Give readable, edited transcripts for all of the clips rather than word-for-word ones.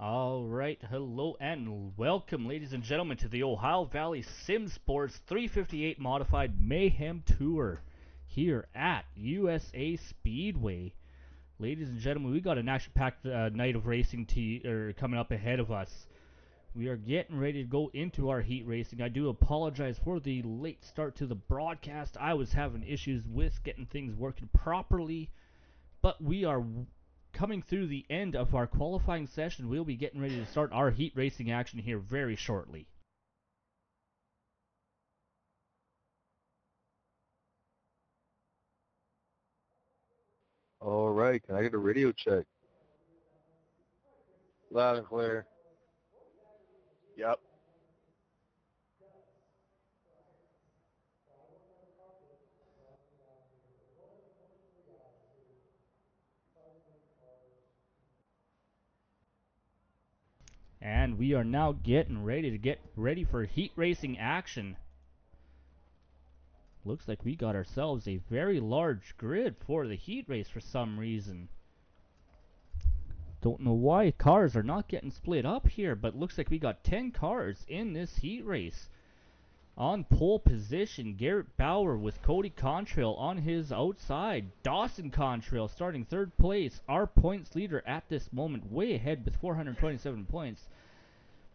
Alright, hello and welcome ladies and gentlemen to the Ohio Valley Sim Sports 358 Modified Mayhem Tour here at U.S.A. Speedway. Ladies and gentlemen, we got an action-packed night of racing coming up ahead of us. We are getting ready to go into our heat racing. I do apologize for the late start to the broadcast. I was having issues with getting things working properly, but we are coming through the end of our qualifying session. We'll be getting ready to start our heat racing action here very shortly. All right, can I get a radio check? Loud and clear. Yep. And we are now getting ready for heat racing action. Looks like we got ourselves a very large grid for the heat race for some reason. Don't know why cars are not getting split up here, but looks like we got 10 cars in this heat race. On pole position, Garrett Bauer with Cody Contrail on his outside. Dawson Contrael starting third place. Our points leader at this moment, way ahead with 427 points.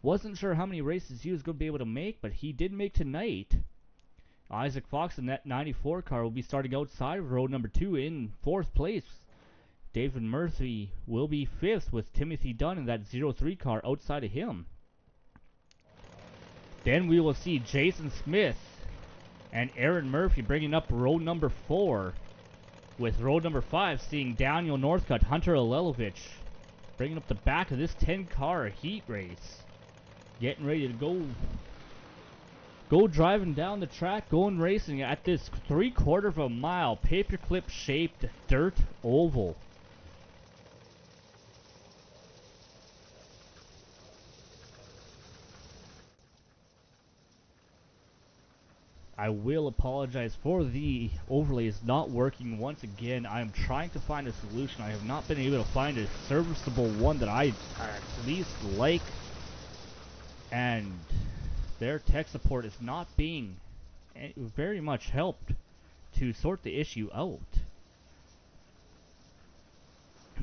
Wasn't sure how many races he was going to be able to make, but he did make tonight. Isaac Fox in that 94 car will be starting outside of road number 2 in 4th place. David Murphy will be 5th with Timothy Dunn in that 03 car outside of him. Then we will see Jason Smith and Aaron Murphy bringing up road number 4, with road number 5 seeing Daniel Northcutt, Hunter Alelovich bringing up the back of this 10-car heat race. Getting ready to go driving down the track, going racing at this 3/4 of a mile paperclip shaped dirt oval. I will apologize for the overlays not working once again. I am trying to find a solution. I have not been able to find a serviceable one that I at least like, and their tech support is not being very much helped to sort the issue out.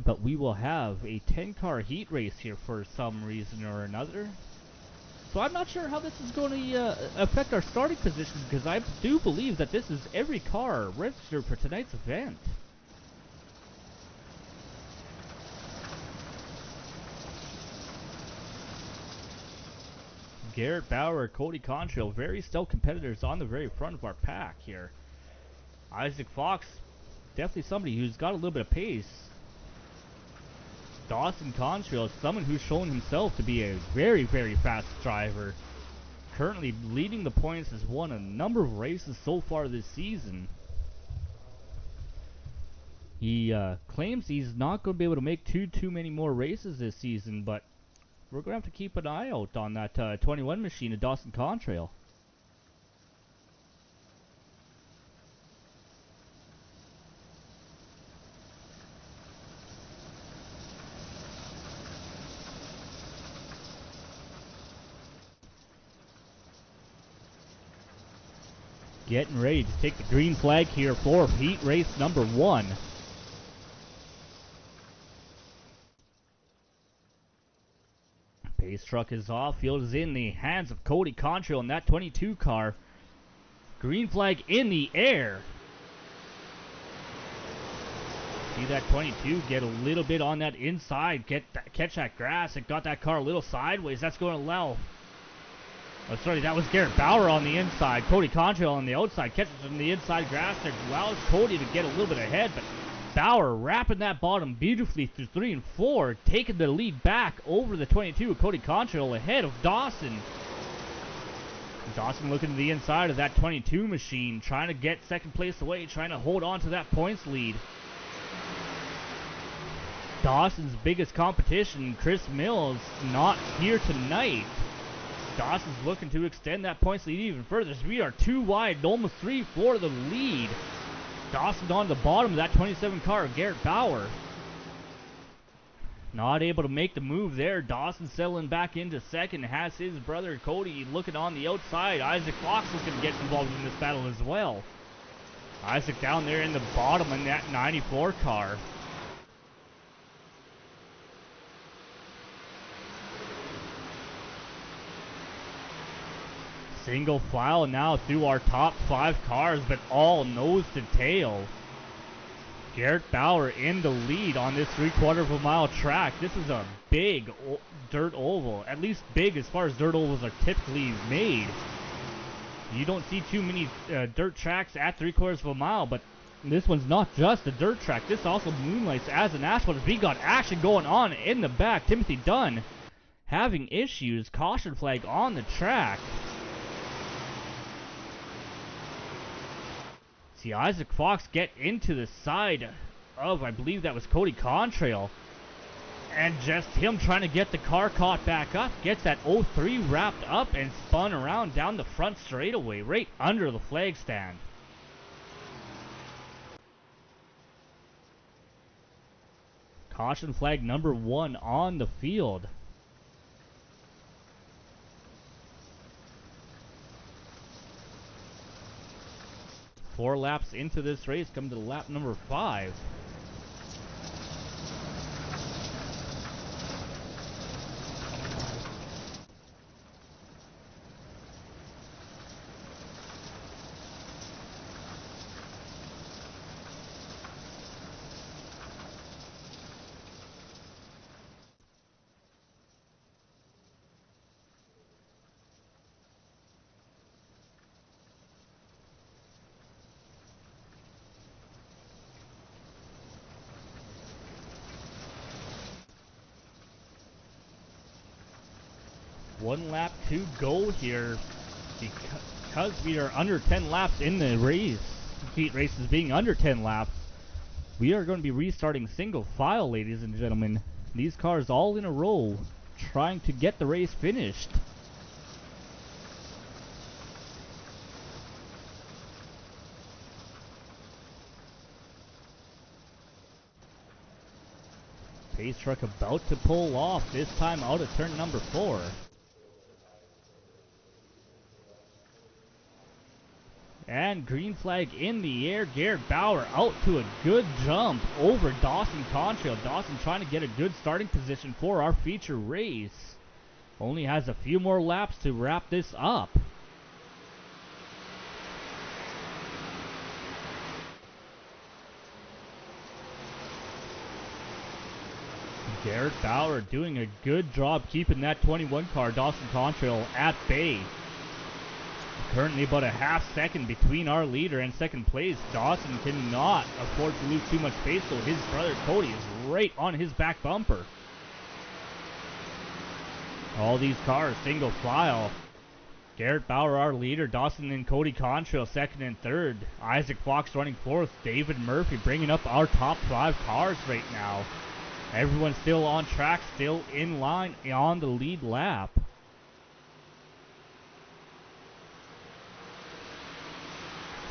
But we will have a 10-car heat race here for some reason or another. So I'm not sure how this is going to affect our starting positions, because I do believe that this is every car registered for tonight's event. Garrett Bauer, Cody Contrail, very stout competitors on the very front of our pack here. Isaac Fox, definitely somebody who's got a little bit of pace. Dawson Contrail, someone who's shown himself to be a very, very fast driver. Currently leading the points, has won a number of races so far this season. He claims he's not going to be able to make too many more races this season, but we're going to have to keep an eye out on that 21 machine of Dawson Contrail. Getting ready to take the green flag here for heat race number 1. Pace truck is off. Field is in the hands of Cody Contrail in that 22 car. Green flag in the air. See that 22 get a little bit on that inside, catch that grass. It got that car a little sideways. That's going to allow... Oh, sorry, that was Garrett Bauer on the inside. Cody Contrail on the outside. Catches from the inside grass there. Allows Cody to get a little bit ahead, but Bauer wrapping that bottom beautifully through 3 and 4, taking the lead back over the 22. Cody Contrail ahead of Dawson. Dawson looking to the inside of that 22 machine, trying to get second place away, trying to hold on to that points lead. Dawson's biggest competition, Chris Mills, not here tonight. Dawson's looking to extend that points lead even further. So we are 2 wide, almost 3 for the lead. Dawson on the bottom of that 27 car of Garrett Bauer. Not able to make the move there. Dawson settling back into second. Has his brother Cody looking on the outside. Isaac Fox looking to get involved in this battle as well. Isaac down there in the bottom in that 94 car. Single file now through our top 5 cars, but all nose to tail. Garrett Bauer in the lead on this 3/4 of a mile track. This is a big dirt oval, at least big as far as dirt ovals are typically made. You don't see too many dirt tracks at 3/4 of a mile, but this one's not just a dirt track. This also moonlights as an asphalt. We got action going on in the back. Timothy Dunn having issues. Caution flag on the track. See Isaac Fox get into the side of, I believe that was Cody Contrail. And just him trying to get the car caught back up. Gets that 03 wrapped up and spun around down the front straightaway, right under the flag stand. Caution flag number 1 on the field. Four laps into this race, come to lap number 5. One lap to go here because we are under 10 laps in the race. Heat races being under 10 laps. We are going to be restarting single file, ladies and gentlemen. These cars all in a row trying to get the race finished. Pace truck about to pull off, this time out of turn number 4. And green flag in the air. Garrett Bauer out to a good jump over Dawson Contrail. Dawson trying to get a good starting position for our feature race. Only has a few more laps to wrap this up. Garrett Bauer doing a good job keeping that 21 car, Dawson Contrail, at bay. Currently about a half second between our leader and second place. Dawson cannot afford to lose too much space, so his brother Cody is right on his back bumper. All these cars single file. Garrett Bauer our leader, Dawson and Cody Contrail second and third. Isaac Fox running fourth. David Murphy bringing up our top 5 cars right now. Everyone's still on track, still in line on the lead lap.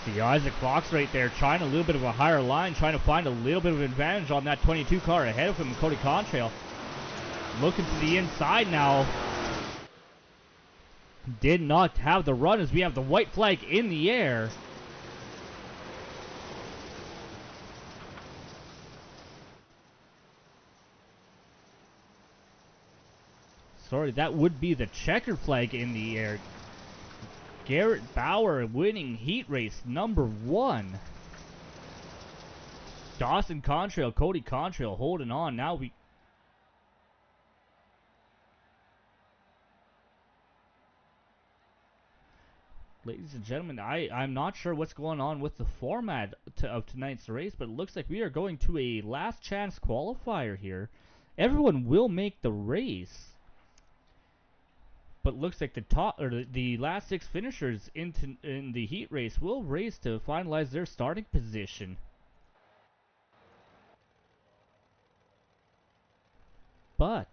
See Isaac Fox right there trying a little bit of a higher line, trying to find a little bit of advantage on that 22 car ahead of him, Cody Contrail. Looking to the inside now. Did not have the run as we have the white flag in the air. Sorry, that would be the checkered flag in the air. Garrett Bauer winning heat race number 1. Dawson Contrail, Cody Contrail holding on. Now we... Ladies and gentlemen, I'm not sure what's going on with the format of tonight's race, but it looks like we are going to a last chance qualifier here. Everyone will make the race. But looks like the last 6 finishers in the heat race will race to finalize their starting position. But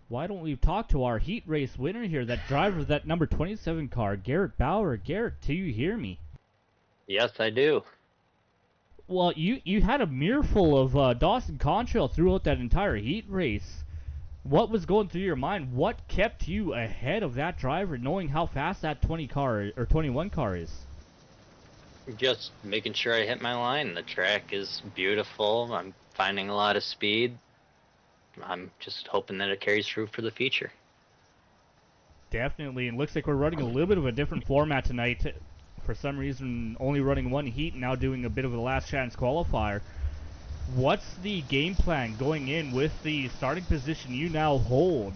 why don't we talk to our heat race winner here, that driver of that number 27 car, Garrett Bauer. Garrett, do you hear me? Yes, I do. Well, you had a mirror of Dawson Contrael throughout that entire heat race. What was going through your mind? What kept you ahead of that driver, knowing how fast that 21 car is? Just making sure I hit my line. The track is beautiful. I'm finding a lot of speed. I'm just hoping that it carries through for the future. Definitely, and looks like we're running a little bit of a different format tonight. For some reason, only running one heat, now doing a bit of a last chance qualifier. What's the game plan going in with the starting position you now hold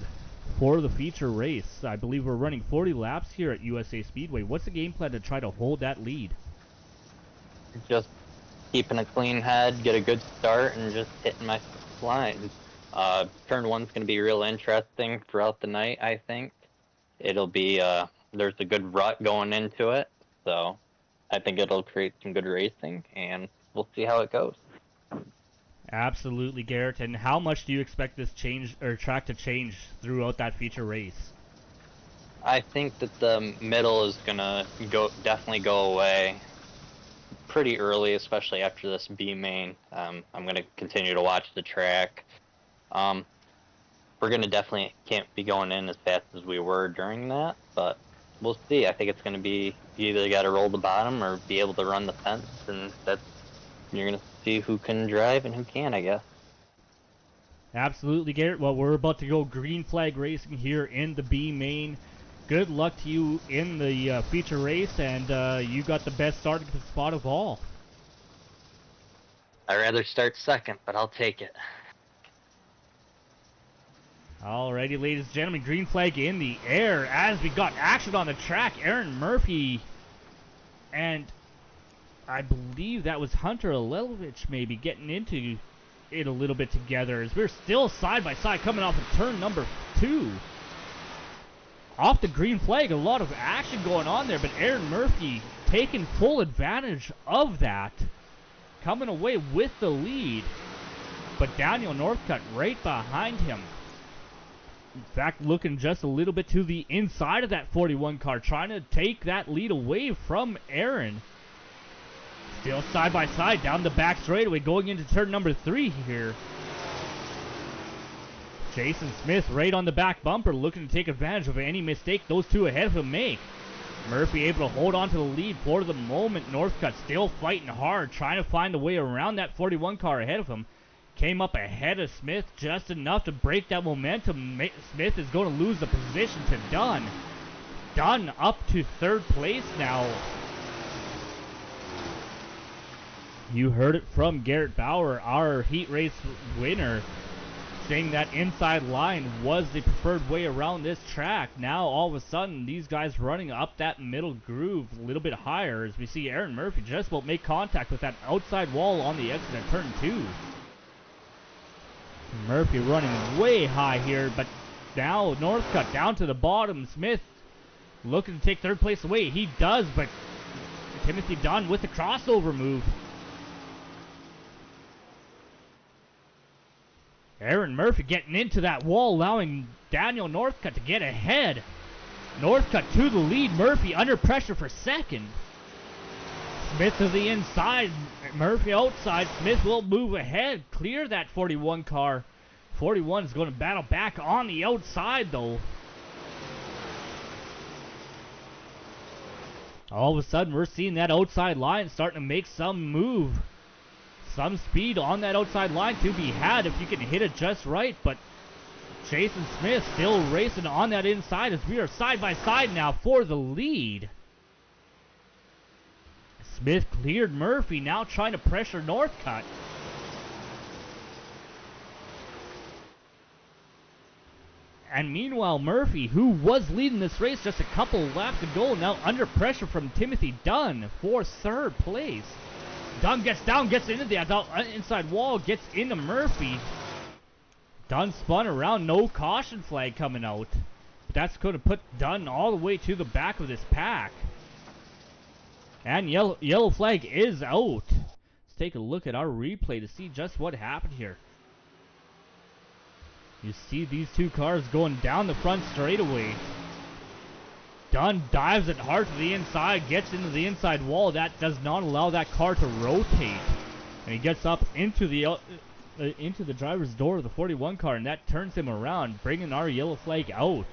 for the feature race? I believe we're running 40 laps here at U.S.A. Speedway. What's the game plan to try to hold that lead? Just keeping a clean head, get a good start, and just hitting my lines. Turn 1's going to be real interesting throughout the night, I think. It'll be, there's a good rut going into it, so I think it'll create some good racing, and we'll see how it goes. Absolutely, Garrett. And how much do you expect this track to change throughout that feature race? I think that the middle is going to definitely go away pretty early, especially after this B main. I'm going to continue to watch the track. We're going to definitely can't be going in as fast as we were during that, but we'll see. I think it's going to be you either got to roll the bottom or be able to run the fence, and you're going to see who can drive and who can't, I guess. Absolutely, Garrett. Well, we're about to go green flag racing here in the B main. Good luck to you in the feature race, and you got the best starting spot of all. I'd rather start second, but I'll take it. Alrighty, ladies and gentlemen, green flag in the air as we got action on the track. Aaron Murphy, and I believe that was Hunter Alelovich maybe getting into it a little bit together as we're still side by side coming off of turn number 2. Off the green flag, a lot of action going on there, but Aaron Murphy taking full advantage of that, coming away with the lead, but Daniel Northcutt right behind him. In fact, looking just a little bit to the inside of that 41 car, trying to take that lead away from Aaron. Still side by side down the back straightaway, going into turn number 3 here. Jason Smith right on the back bumper, looking to take advantage of any mistake those two ahead of him make. Murphy able to hold on to the lead for the moment. Northcutt still fighting hard, trying to find a way around that 41 car ahead of him. Came up ahead of Smith just enough to break that momentum. Smith is going to lose the position to Dunn. Dunn up to 3rd place now. You heard it from Garrett Bauer, our heat race winner, saying that inside line was the preferred way around this track. Now all of a sudden these guys running up that middle groove a little bit higher as we see Aaron Murphy just about make contact with that outside wall on the exit at turn 2. Murphy running way high here, but now Northcutt down to the bottom. Smith looking to take 3rd place away. He does, but Timothy Dunn with the crossover move. Aaron Murphy getting into that wall, allowing Daniel Northcutt to get ahead. Northcutt to the lead. Murphy under pressure for 2nd. Smith to the inside. Murphy outside. Smith will move ahead. Clear that 41 car. 41 is going to battle back on the outside, though. All of a sudden, we're seeing that outside line starting to make some move. Some speed on that outside line to be had if you can hit it just right, but Jason Smith still racing on that inside as we are side by side now for the lead. Smith cleared Murphy, now trying to pressure Northcutt. And meanwhile, Murphy, who was leading this race just a couple laps ago, now under pressure from Timothy Dunn for 3rd place. Dunn gets down, gets into the inside wall, gets into Murphy. Dunn spun around, no caution flag coming out. But that's going to put Dunn all the way to the back of this pack. And yellow flag is out. Let's take a look at our replay to see just what happened here. You see these two cars going down the front straightaway. Dunn dives it hard to the inside, gets into the inside wall. That does not allow that car to rotate. And he gets up into the driver's door of the 41 car, and that turns him around, bringing our yellow flag out.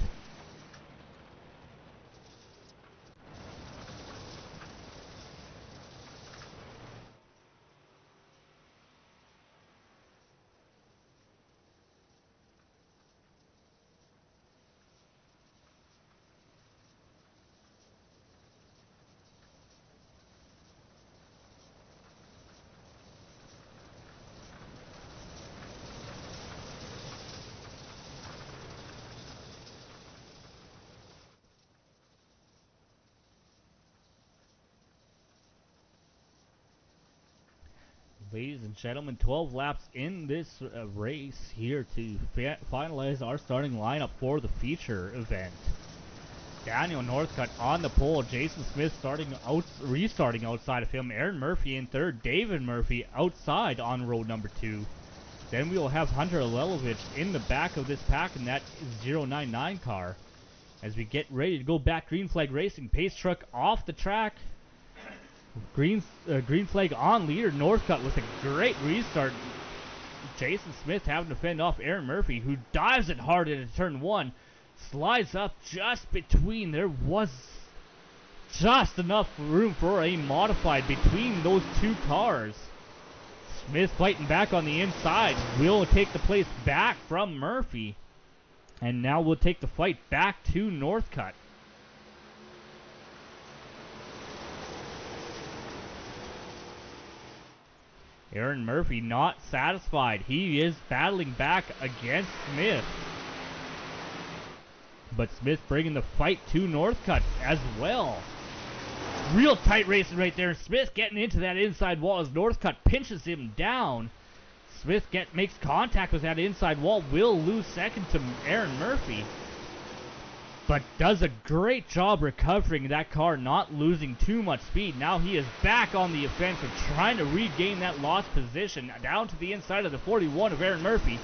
Ladies and gentlemen, 12 laps in this race here to finalize our starting lineup for the feature event. Daniel Northcutt on the pole, Jason Smith restarting outside of him, Aaron Murphy in third, David Murphy outside on road number 2. Then we will have Hunter Alelovich in the back of this pack in that 099 car. As we get ready to go back, green flag racing, pace truck off the track. Green flag on leader, Northcutt with a great restart. Jason Smith having to fend off Aaron Murphy, who dives it hard into turn 1. Slides up just between. There was just enough room for a modified between those two cars. Smith fighting back on the inside. Will take the place back from Murphy. And now we'll take the fight back to Northcutt. Aaron Murphy not satisfied. He is battling back against Smith. But Smith bringing the fight to Northcutt as well. Real tight racing right there. Smith getting into that inside wall as Northcutt pinches him down. Smith makes contact with that inside wall. Will lose second to Aaron Murphy. But does a great job recovering that car, not losing too much speed. Now he is back on the offensive, trying to regain that lost position down to the inside of the 41 of Aaron Murphy.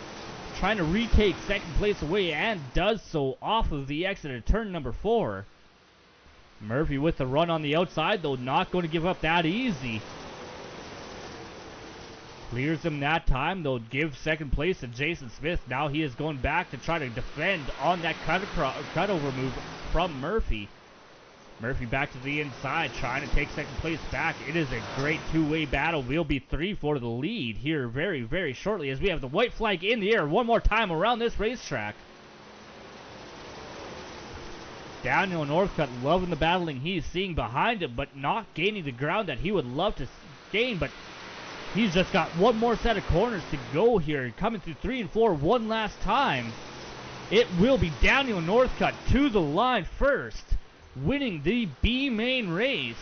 Trying to retake second place away, and does so off of the exit at turn number 4. Murphy with the run on the outside, though not going to give up that easy. Clears him that time, though gives second place to Jason Smith. Now he is going back to try to defend on that cutover move from Murphy. Murphy back to the inside, trying to take second place back. It is a great two-way battle. We'll be 3 for the lead here very, very shortly as we have the white flag in the air one more time around this racetrack. Daniel Northcutt loving the battling he's seeing behind him, but not gaining the ground that he would love to gain. But he's just got one more set of corners to go here. Coming through 3 and 4 one last time. It will be Daniel Northcutt to the line first, winning the B main race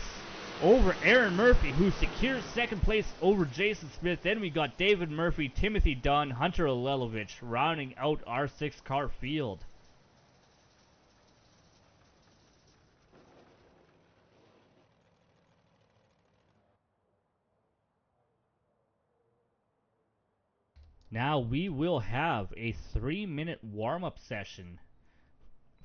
over Aaron Murphy, who secures second place over Jason Smith. Then we got David Murphy, Timothy Dunn, Hunter Alelovich rounding out our 6-car field. Now we will have a 3-minute warm-up session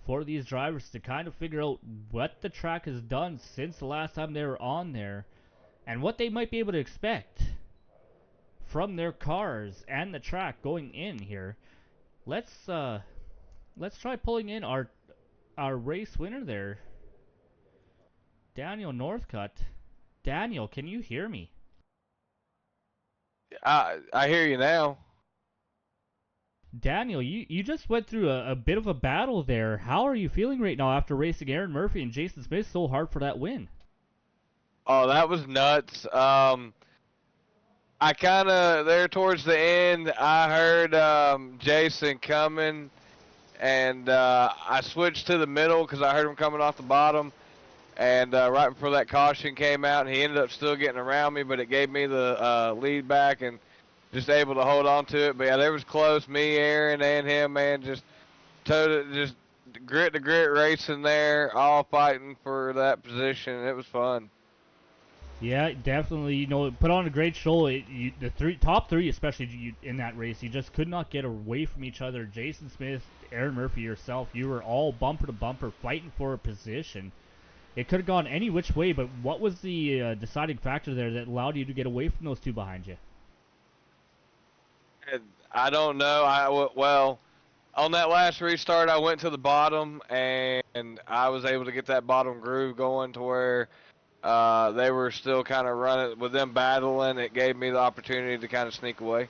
for these drivers to kind of figure out what the track has done since the last time they were on there and what they might be able to expect from their cars and the track going in here. Let's try pulling in our race winner there, Daniel Northcutt. Daniel, can you hear me? I hear you now. Daniel, you just went through a bit of a battle there. How are you feeling right now after racing Aaron Murphy and Jason Smith so hard for that win? Oh, that was nuts. I kind of, there towards the end, I heard Jason coming, and I switched to the middle because I heard him coming off the bottom. And right before that caution came out, he ended up still getting around me, but it gave me the lead back and just able to hold on to it. But yeah, there was close. Me, Aaron, and him, man, just grit to grit racing there, all fighting for that position. It was fun. Yeah, definitely. You know, put on a great show. Top three, especially in that race, you just could not get away from each other. Jason Smith, Aaron Murphy, yourself, you were all bumper to bumper fighting for a position. It could have gone any which way, but what was the deciding factor there that allowed you to get away from those two behind you? I don't know. Well, on that last restart, I went to the bottom, and I was able to get that bottom groove going to where they were still kind of running with them battling. It gave me the opportunity to kind of sneak away.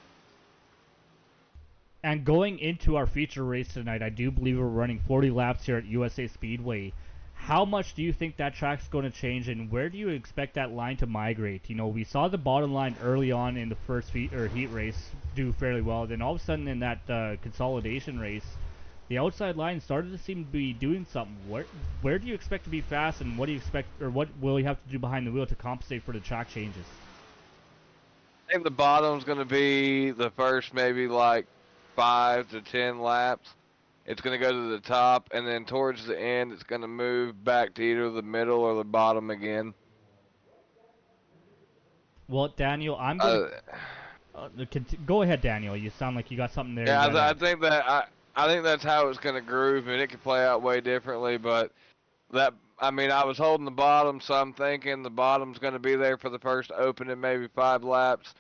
And going into our feature race tonight, I do believe we're running 40 laps here at USA Speedway. How much do you think that track's going to change, and where do you expect that line to migrate? You know, we saw the bottom line early on in the first heat race do fairly well. Then all of a sudden in that consolidation race, the outside line started to seem to be doing something. Where do you expect to be fast, and what do you expect, or what will you have to do behind the wheel to compensate for the track changes? I think the bottom's going to be the first maybe like 5 to 10 laps. It's going to go to the top, and then towards the end, it's going to move back to either the middle or the bottom again. Well, Daniel, I'm going to go ahead, Daniel. You sound like you got something there. Yeah, I think that I think that's how it's going to groove, and it could play out way differently. But I mean, I was holding the bottom, so I'm thinking the bottom's going to be there for the first opening, maybe 5 laps,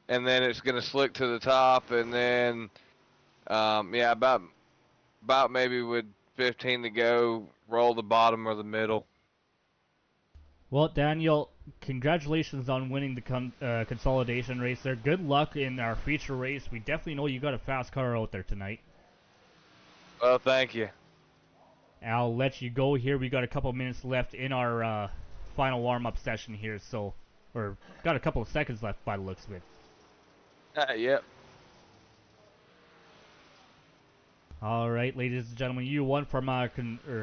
and then it's going to slick to the top, and then yeah, about maybe with 15 to go, roll the bottom or the middle. Well, Daniel, congratulations on winning the consolidation race there. Good luck in our feature race. We definitely know you got a fast car out there tonight. Well, thank you. I'll let you go here. We got a couple minutes left in our final warm-up session here, so or got a couple of seconds left by the looks of it. Yep. All right, ladies and gentlemen, you won from our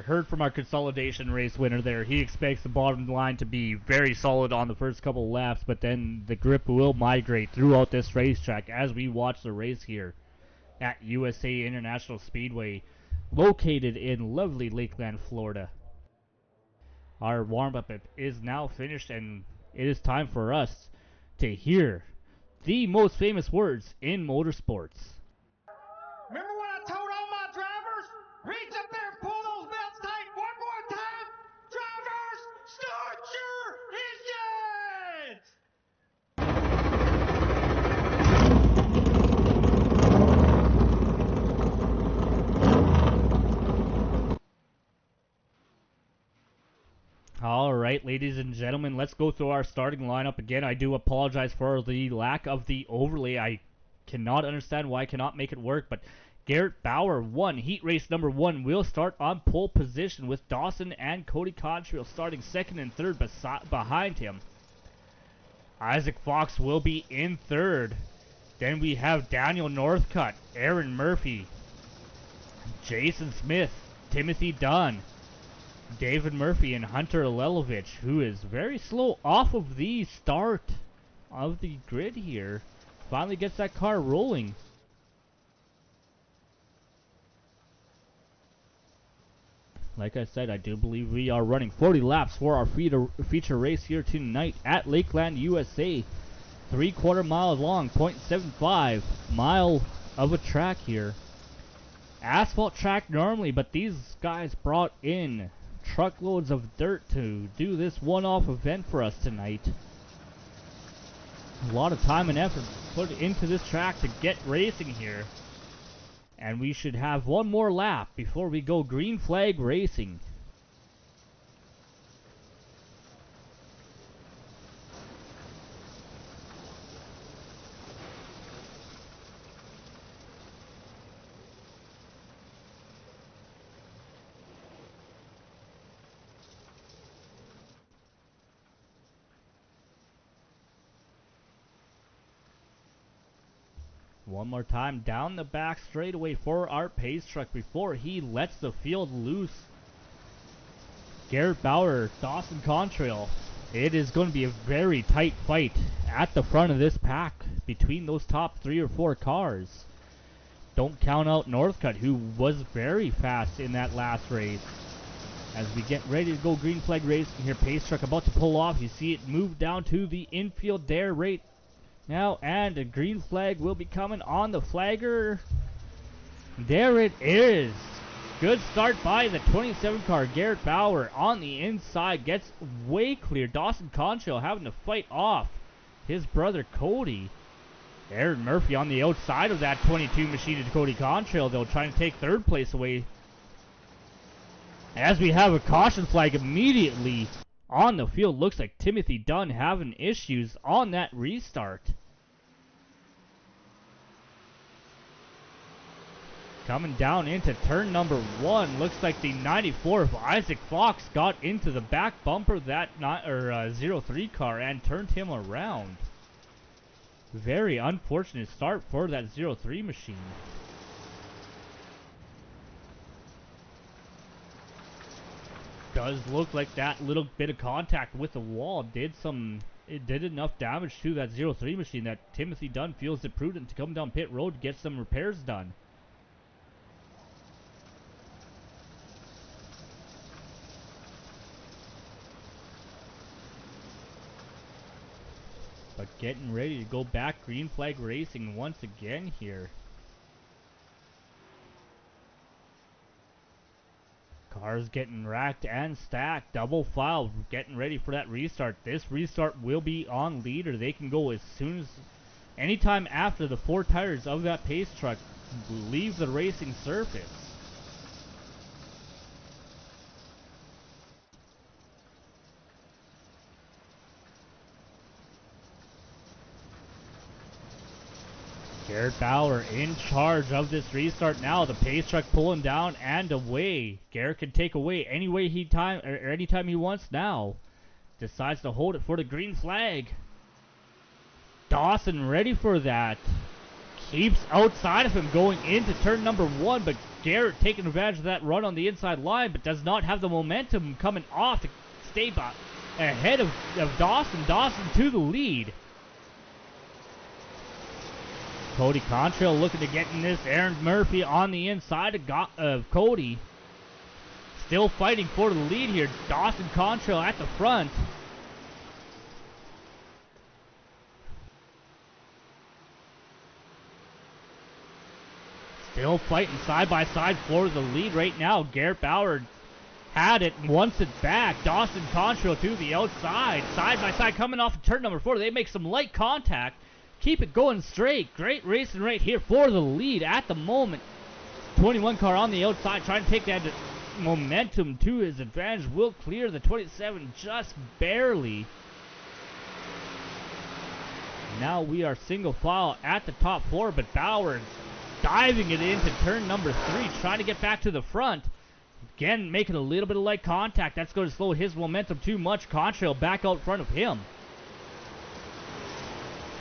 heard from our consolidation race winner there. He expects the bottom line to be very solid on the first couple of laps, but then the grip will migrate throughout this racetrack as we watch the race here at U.S.A. International Speedway, located in lovely Lakeland, Florida. Our warm-up is now finished, and it is time for us to hear the most famous words in motorsports. Remember what I told all my drivers? Reach up there and pull those belts tight one more time. Drivers, start your engines! All right, ladies and gentlemen, let's go through our starting lineup again. I do apologize for the lack of the overlay. I cannot understand why I cannot make it work, but Garrett Bauer won heat race number 1. Will start on pole position with Dawson and Cody Contrael starting second and third behind him. Isaac Fox will be in third. Then we have Daniel Northcutt, Aaron Murphy, Jason Smith, Timothy Dunn, David Murphy, and Hunter Lelovich, who is very slow off of the start of the grid here. Finally gets that car rolling. Like I said, I do believe we are running 40 laps for our feature race here tonight at Lakeland, USA. 3/4 mile long, 0.75 mile of a track here. Asphalt track normally, but these guys brought in truckloads of dirt to do this one-off event for us tonight. A lot of time and effort put into this track to get racing here. And we should have one more lap before we go green flag racing. One more time down the back straightaway for our pace truck before he lets the field loose. Garrett Bauer, Dawson Contrael. It is going to be a very tight fight at the front of this pack between those top 3 or 4 cars. Don't count out Northcutt, who was very fast in that last race. As we get ready to go green flag racing here, pace truck about to pull off. You see it move down to the infield there right now, and a green flag will be coming on the flagger. There it is. Good start by the 27 car. Garrett Bauer on the inside gets way clear. Dawson Contrael having to fight off his brother Cody. Aaron Murphy on the outside of that 22 machine to Cody Contrail, though, trying to take third place away. As we have a caution flag immediately on the field, looks like Timothy Dunn having issues on that restart. Coming down into turn number 1, looks like the 94 of Isaac Fox got into the back bumper of that 03 car and turned him around. Very unfortunate start for that 03 machine. Does look like that little bit of contact with the wall did enough damage to that 03 machine that Timothy Dunn feels it prudent to come down pit road to get some repairs done. But getting ready to go back green flag racing once again here. Cars getting racked and stacked. Double file getting ready for that restart. This restart will be on leader. They can go as soon as anytime after the 4 tires of that pace truck leave the racing surface. Garrett Bauer in charge of this restart now. The pace truck pulling down and away. Garrett can take away anytime he wants now. Decides to hold it for the green flag. Dawson ready for that. Keeps outside of him going into turn number 1, but Garrett taking advantage of that run on the inside line, but does not have the momentum coming off to stay ahead of Dawson. Dawson to the lead. Cody Contrail looking to get in this. Aaron Murphy on the inside of Cody. Still fighting for the lead here. Dawson Contrail at the front. Still fighting side by side for the lead right now. Garrett Bauer had it, wants it back. Dawson Contrail to the outside. Side by side coming off of turn number 4. They make some light contact. Keep it going straight. Great racing right here for the lead at the moment. 21 car on the outside trying to take that momentum to his advantage. Will clear the 27 just barely. Now we are single file at the top 4, but Bauer diving it into turn number 3, trying to get back to the front. Again, making a little bit of light contact. That's going to slow his momentum too much. Contrail back out front of him.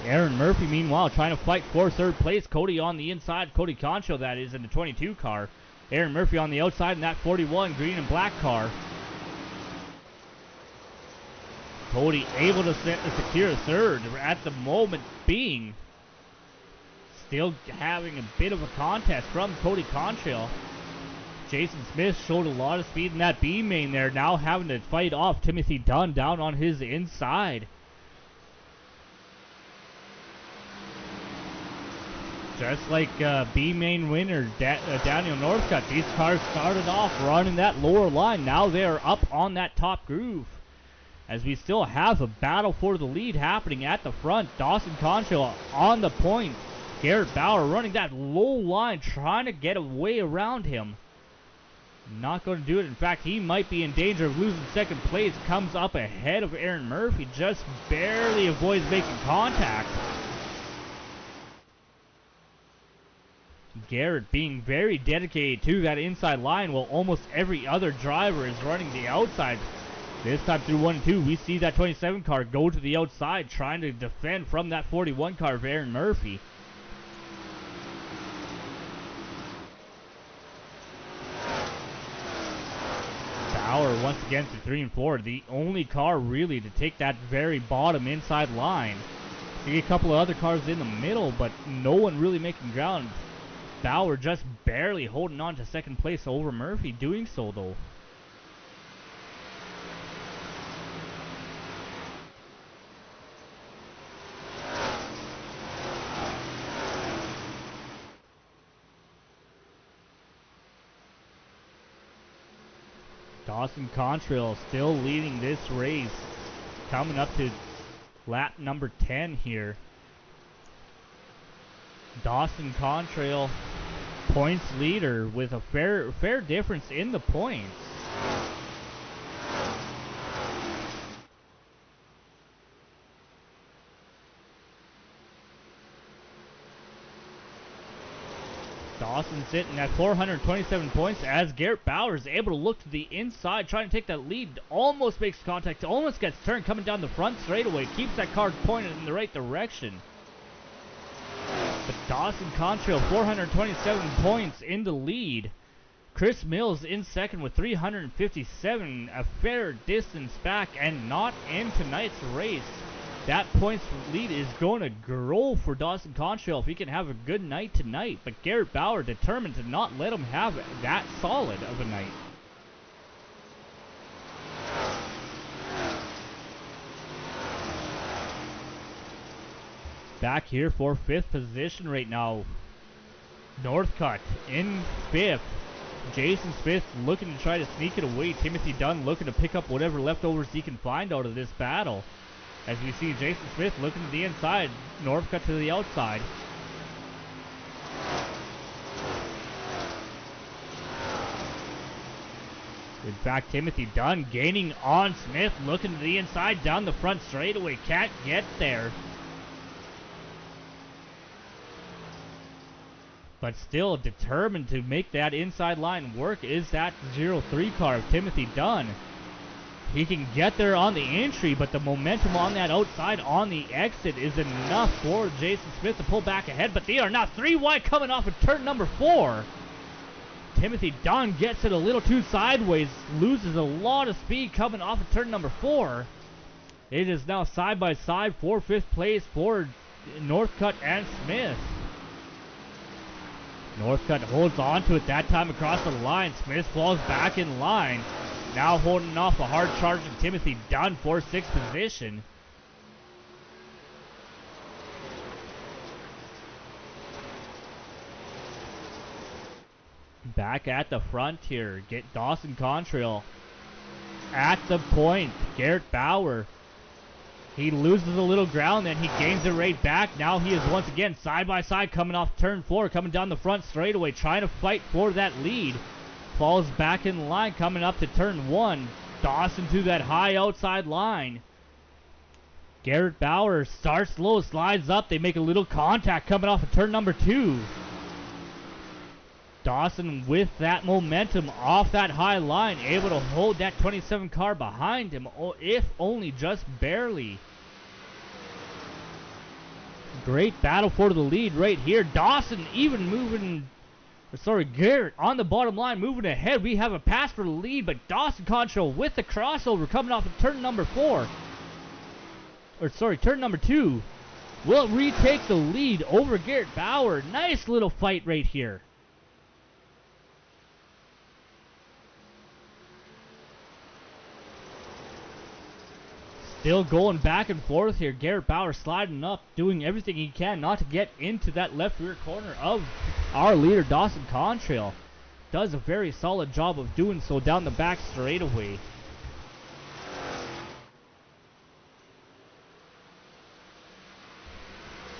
Aaron Murphy, meanwhile, trying to fight for third place. Cody on the inside. Cody Contrail, that is, in the 22 car. Aaron Murphy on the outside in that 41 green and black car. Cody able to secure third at the moment being. Still having a bit of a contest from Cody Contrail. Jason Smith showed a lot of speed in that B main there. Now having to fight off Timothy Dunn down on his inside. Just like B main winner Daniel Northcutt, these cars started off running that lower line. Now they are up on that top groove. As we still have a battle for the lead happening at the front. Dawson Contrail on the point. Garrett Bauer running that low line, trying to get away around him. Not going to do it. In fact, he might be in danger of losing second place. Comes up ahead of Aaron Murphy. Just barely avoids making contact. Garrett being very dedicated to that inside line while almost every other driver is running the outside. This time through 1 and 2, we see that 27 car go to the outside trying to defend from that 41 car of Aaron Murphy. Bauer once again through 3 and 4, the only car really to take that very bottom inside line. See a couple of other cars in the middle, but no one really making ground. Bauer just barely holding on to second place over Murphy, doing so though. Dawson Contrail still leading this race. Coming up to lap number 10 here. Dawson Contrail points leader with a fair difference in the points. Dawson sitting at 427 points as Garrett Bauer is able to look to the inside, trying to take that lead. Almost makes contact, almost gets turned, coming down the front straightaway. Keeps that car pointed in the right direction. But Dawson Contrail, 427 points in the lead. Chris Mills in second with 357, a fair distance back and not in tonight's race. That points lead is going to grow for Dawson Contrail if he can have a good night tonight. But Garrett Bauer determined to not let him have that solid of a night. Back here for 5th position right now. Northcutt in 5th. Jason Smith looking to try to sneak it away. Timothy Dunn looking to pick up whatever leftovers he can find out of this battle. As we see Jason Smith looking to the inside, Northcutt to the outside. In fact, Timothy Dunn gaining on Smith, looking to the inside, down the front straightaway, can't get there. But still determined to make that inside line work is that 03 car of Timothy Dunn. He can get there on the entry, but the momentum on that outside on the exit is enough for Jason Smith to pull back ahead. But they are now 3 wide coming off of turn number 4. Timothy Dunn gets it a little too sideways, loses a lot of speed coming off of turn number 4. It is now side by side for 5th place for Northcutt and Smith. Northcutt holds on to it that time across the line. Smith falls back in line. Now holding off a hard charging Timothy Dunn for 6th position. Back at the front here, get Dawson Contrail at the point. Garrett Bauer, he loses a little ground, then he gains it right back. Now he is once again side by side coming off turn 4, coming down the front straightaway, trying to fight for that lead. Falls back in line, coming up to turn 1. Dawson to that high outside line. Garrett Bauer starts low, slides up. They make a little contact coming off of turn number 2. Dawson with that momentum off that high line, able to hold that 27 car behind him, if only just barely. Great battle for the lead right here. Dawson even moving... Garrett on the bottom line moving ahead. We have a pass for the lead, but Dawson Contrail with the crossover coming off of turn number 4. Turn number 2. Will retake the lead over Garrett Bauer. Nice little fight right here. Still going back and forth here. Garrett Bauer sliding up, doing everything he can not to get into that left rear corner of our leader, Dawson Contrail. Does a very solid job of doing so down the back straightaway.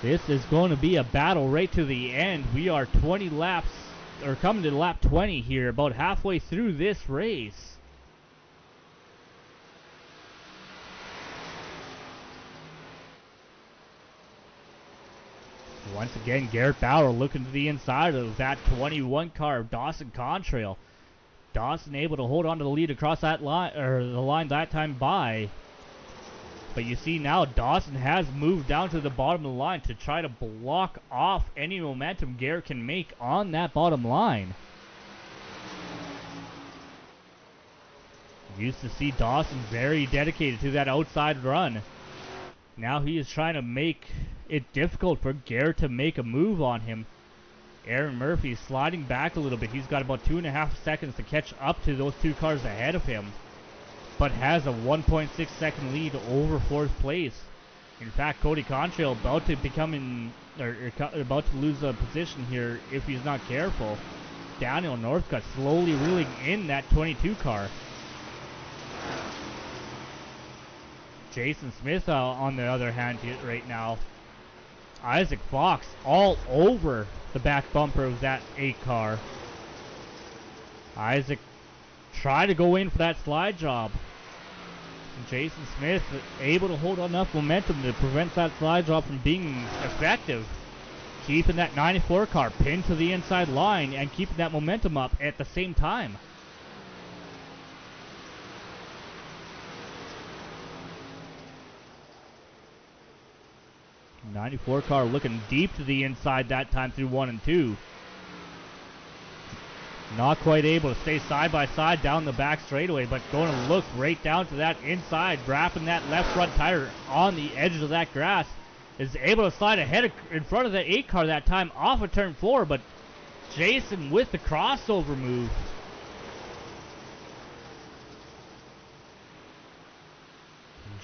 This is going to be a battle right to the end. We are 20 laps, or coming to lap 20 here, about halfway through this race. Once again, Garrett Bauer looking to the inside of that 21 car of Dawson Contrail. Dawson able to hold on to the lead across that line, or the line that time by. But you see now Dawson has moved down to the bottom of the line to try to block off any momentum Garrett can make on that bottom line. Used to see Dawson very dedicated to that outside run. Now he is trying to make it difficult for Garrett to make a move on him. Aaron Murphy sliding back a little bit. He's got about 2.5 seconds to catch up to those 2 cars ahead of him, but has a 1.6 second lead over 4th place. In fact, Cody Contrail about to about to lose a position here if he's not careful. Daniel Northcutt slowly reeling in that 22 car. Jason Smith, on the other hand, right now, Isaac Fox all over the back bumper of that 8 car. Isaac tried to go in for that slide job. And Jason Smith able to hold enough momentum to prevent that slide job from being effective. Keeping that 94 car pinned to the inside line and keeping that momentum up at the same time. '94 car looking deep to the inside that time through 1 and 2. Not quite able to stay side by side down the back straightaway, but going to look right down to that inside, wrapping that left front tire on the edge of that grass. Is able to slide ahead in front of the 8 car that time off of turn 4, but Jason with the crossover move.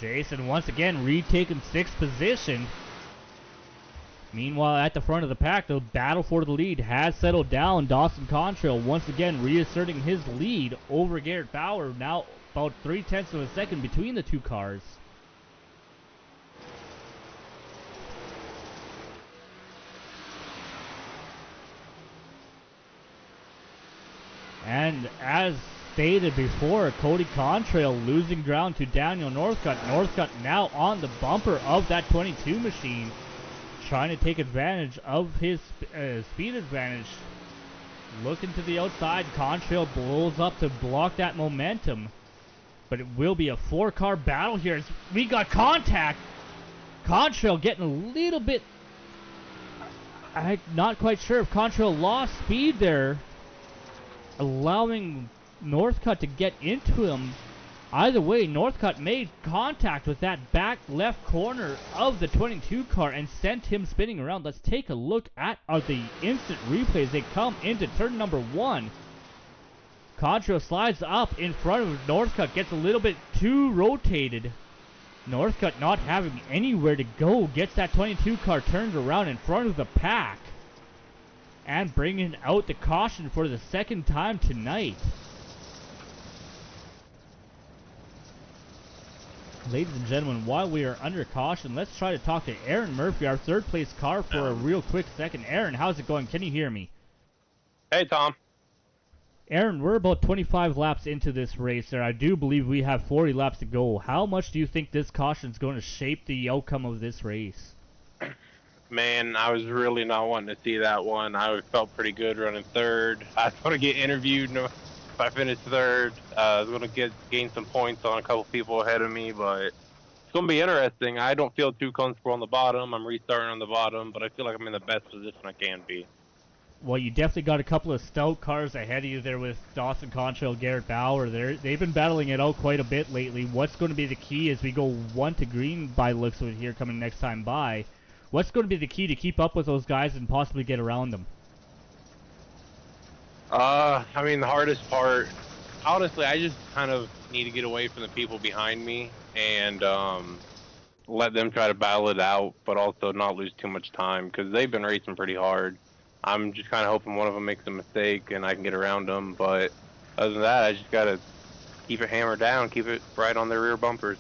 Jason once again retaking 6th position. Meanwhile, at the front of the pack, the battle for the lead has settled down. Dawson Contrael once again reasserting his lead over Garrett Bauer, now about 0.3 of a second between the 2 cars. And as stated before, Cody Contrail losing ground to Daniel Northcutt. Northcutt now on the bumper of that 22 machine, trying to take advantage of his speed advantage. Looking to the outside, Contrail blows up to block that momentum. But it will be a 4-car battle here as we got contact. Contrail getting a little bit... I'm not quite sure if Contrail lost speed there, allowing Northcutt to get into him. Either way, Northcutt made contact with that back left corner of the 22 car and sent him spinning around. Let's take a look at the instant replays. They come into turn number 1. Contrail slides up in front of Northcutt, gets a little bit too rotated. Northcutt not having anywhere to go, gets that 22 car turned around in front of the pack. And bringing out the caution for the 2nd time tonight. Ladies and gentlemen, while we are under caution, let's try to talk to Aaron Murphy, our 3rd place car, for a real quick second. Aaron, how's it going? Can you hear me? Hey, Tom. Aaron, we're about 25 laps into this race there. I do believe we have 40 laps to go. How much do you think this caution is going to shape the outcome of this race? Man, I was really not wanting to see that one. I felt pretty good running 3rd. I was going to get interviewed if I finished 3rd. I was going to gain some points on a couple people ahead of me, but it's going to be interesting. I don't feel too comfortable on the bottom. I'm restarting on the bottom, but I feel like I'm in the best position I can be. Well, you definitely got a couple of stout cars ahead of you there with Dawson Contrail, Garrett Bauer. They've been battling it out quite a bit lately. What's going to be the key as we go 1 to green by the looks of it here coming next time by? What's going to be the key to keep up with those guys and possibly get around them? I mean, the hardest part, honestly, I just kind of need to get away from the people behind me and let them try to battle it out, but also not lose too much time because they've been racing pretty hard. I'm just kind of hoping one of them makes a mistake and I can get around them, but other than that, I just got to keep it hammered down, keep it right on their rear bumpers.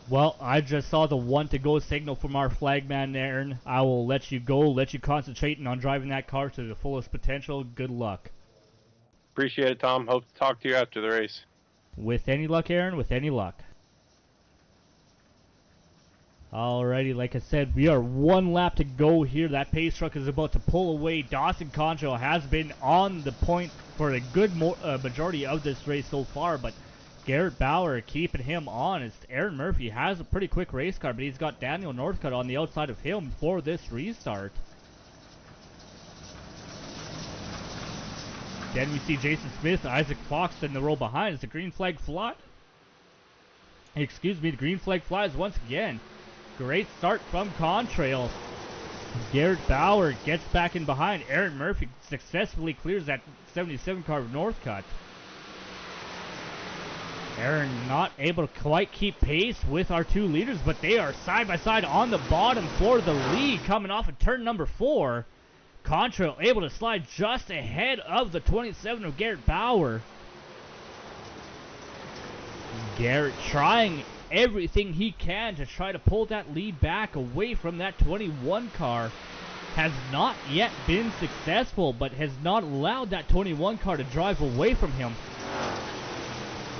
Well, I just saw the 1 to go signal from our flagman, Aaron. I will let you go, let you concentrate on driving that car to the fullest potential. Good luck. Appreciate it, Tom. Hope to talk to you after the race. With any luck, Aaron, with any luck. Alrighty, like I said, we are 1 lap to go here. That pace truck is about to pull away. Dawson Contrail has been on the point for a good majority of this race so far, but Garrett Bauer keeping him on as Aaron Murphy has a pretty quick race car, but he's got Daniel Northcutt on the outside of him for this restart. Then we see Jason Smith, Isaac Fox in the row behind as the green flag flies. Excuse me, the green flag flies once again. Great start from Contrail. Garrett Bauer gets back in behind. Aaron Murphy successfully clears that 77 car of Northcutt. Aaron not able to quite keep pace with our 2 leaders, but they are side by side on the bottom for the lead coming off of turn number 4. Contrail able to slide just ahead of the 27 of Garrett Bauer. Garrett trying everything he can to try to pull that lead back away from that 21 car. Has not yet been successful, but has not allowed that 21 car to drive away from him.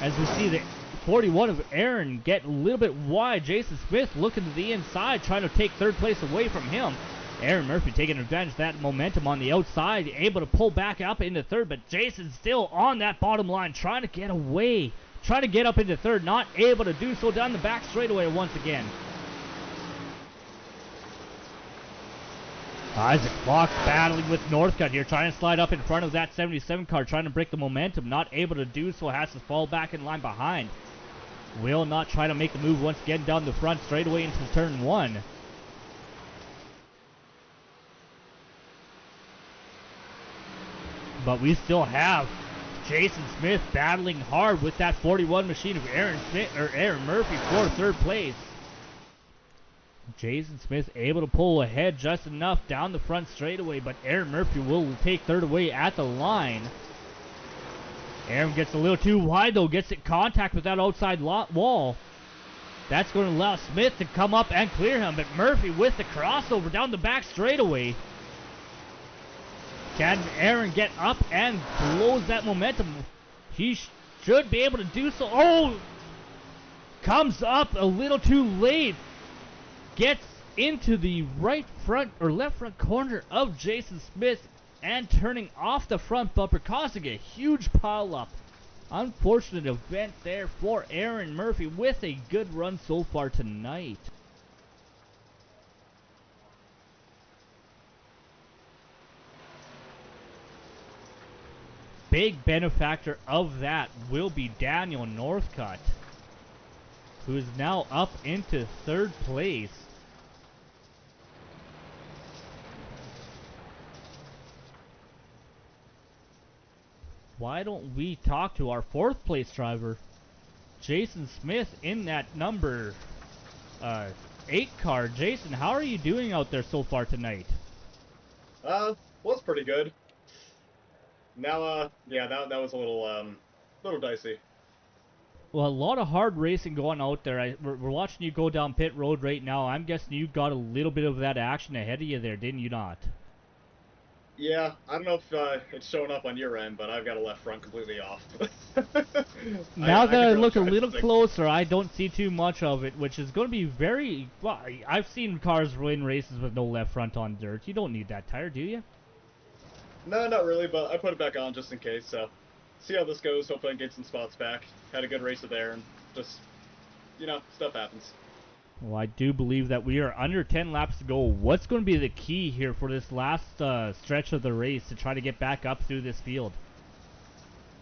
As we see the 41 of Aaron get a little bit wide. Jason Smith looking to the inside, trying to take third place away from him. Aaron Murphy taking advantage of that momentum on the outside, able to pull back up into third, but Jason's still on that bottom line, trying to get away, trying to get up into third, not able to do so down the back straightaway once again. Isaac Fox battling with Northcutt here, trying to slide up in front of that 77 car, trying to break the momentum, not able to do so, has to fall back in line behind. Will not try to make the move once again down the front straightaway into turn 1. But we still have Jason Smith battling hard with that 41 machine of Aaron Murphy for third place. Jason Smith able to pull ahead just enough down the front straightaway, but Aaron Murphy will take third away at the line. Aaron gets a little too wide though, gets in contact with that outside wall. That's going to allow Smith to come up and clear him, but Murphy with the crossover down the back straightaway. Can Aaron get up and close that momentum? He should be able to do so. Oh! Comes up a little too late. Gets into the right front or left front corner of Jason Smith and turning off the front bumper, causing a huge pile up. Unfortunate event there for Aaron Murphy with a good run so far tonight. Big benefactor of that will be Daniel Northcutt, who is now up into third place. Why don't we talk to our fourth place driver, Jason Smith, in that number 8 car. Jason, how are you doing out there so far tonight? Well, it's pretty good. Now, yeah, that was a little dicey. Well, a lot of hard racing going out there. We're watching you go down pit road right now. I'm guessing you got a little bit of that action ahead of you there, didn't you not? Yeah, I don't know if it's showing up on your end, but I've got a left front completely off. Now that I really look a try to little stick- closer, I don't see too much of it, which is going to be very... Well, I've seen cars win races with no left front on dirt. You don't need that tire, do you? No, not really, but I put it back on just in case, so... See how this goes, hopefully I can get some spots back. Had a good race there, and just, you know, stuff happens. Well, I do believe that we are under 10 laps to go. What's going to be the key here for this last stretch of the race to try to get back up through this field?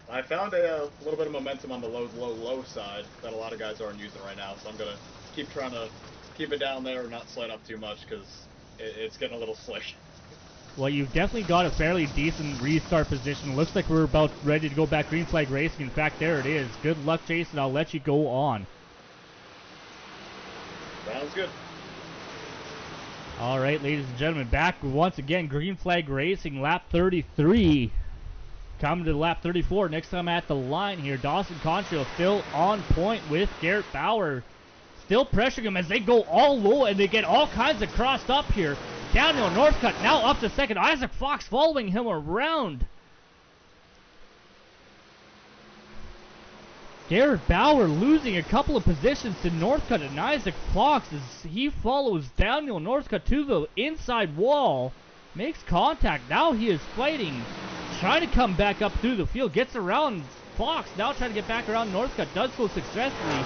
I found a little bit of momentum on the low side that a lot of guys aren't using right now, so I'm going to keep trying to keep it down there and not slide up too much, because it's getting a little slick. Well, you've definitely got a fairly decent restart position. Looks like we're about ready to go back green flag racing. In fact, there it is. Good luck, Jason. I'll let you go on. Sounds good. All right, ladies and gentlemen, back once again, green flag racing, lap 33. Coming to lap 34. Next time at the line here, Dawson Contrael still on point with Garrett Bauer. Still pressuring him as they go all low and they get all kinds of crossed up here. Daniel Northcutt now up to second. Isaac Fox following him around. Garrett Bauer losing a couple of positions to Northcutt, and Isaac Fox as he follows Daniel Northcutt to the inside wall. Makes contact. Now he is fighting. Trying to come back up through the field. Gets around Fox. Now trying to get back around Northcutt. Does so successfully.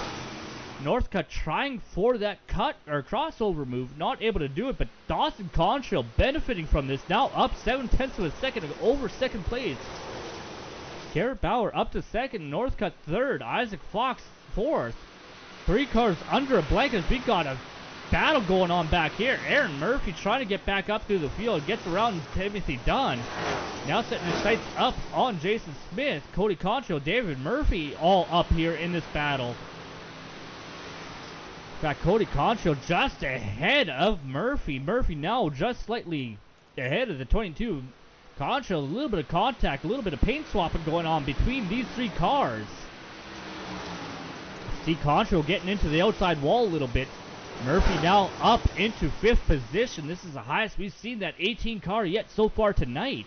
Northcutt trying for that cut or crossover move, not able to do it, but Dawson Contrael benefiting from this, now up 7/10 of a second over second place. Garrett Bauer up to second, Northcutt third, Isaac Fox fourth. 3 cars under a blanket as we got a battle going on back here. Aaron Murphy trying to get back up through the field, gets around Timothy Dunn. Now setting his sights up on Jason Smith, Cody Contrael, David Murphy all up here in this battle. In fact, Cody Contrael just ahead of Murphy. Murphy now just slightly ahead of the 22. Contrael, a little bit of contact, a little bit of paint swapping going on between these 3 cars. See Contrael getting into the outside wall a little bit. Murphy now up into 5th position. This is the highest we've seen that 18 car yet so far tonight.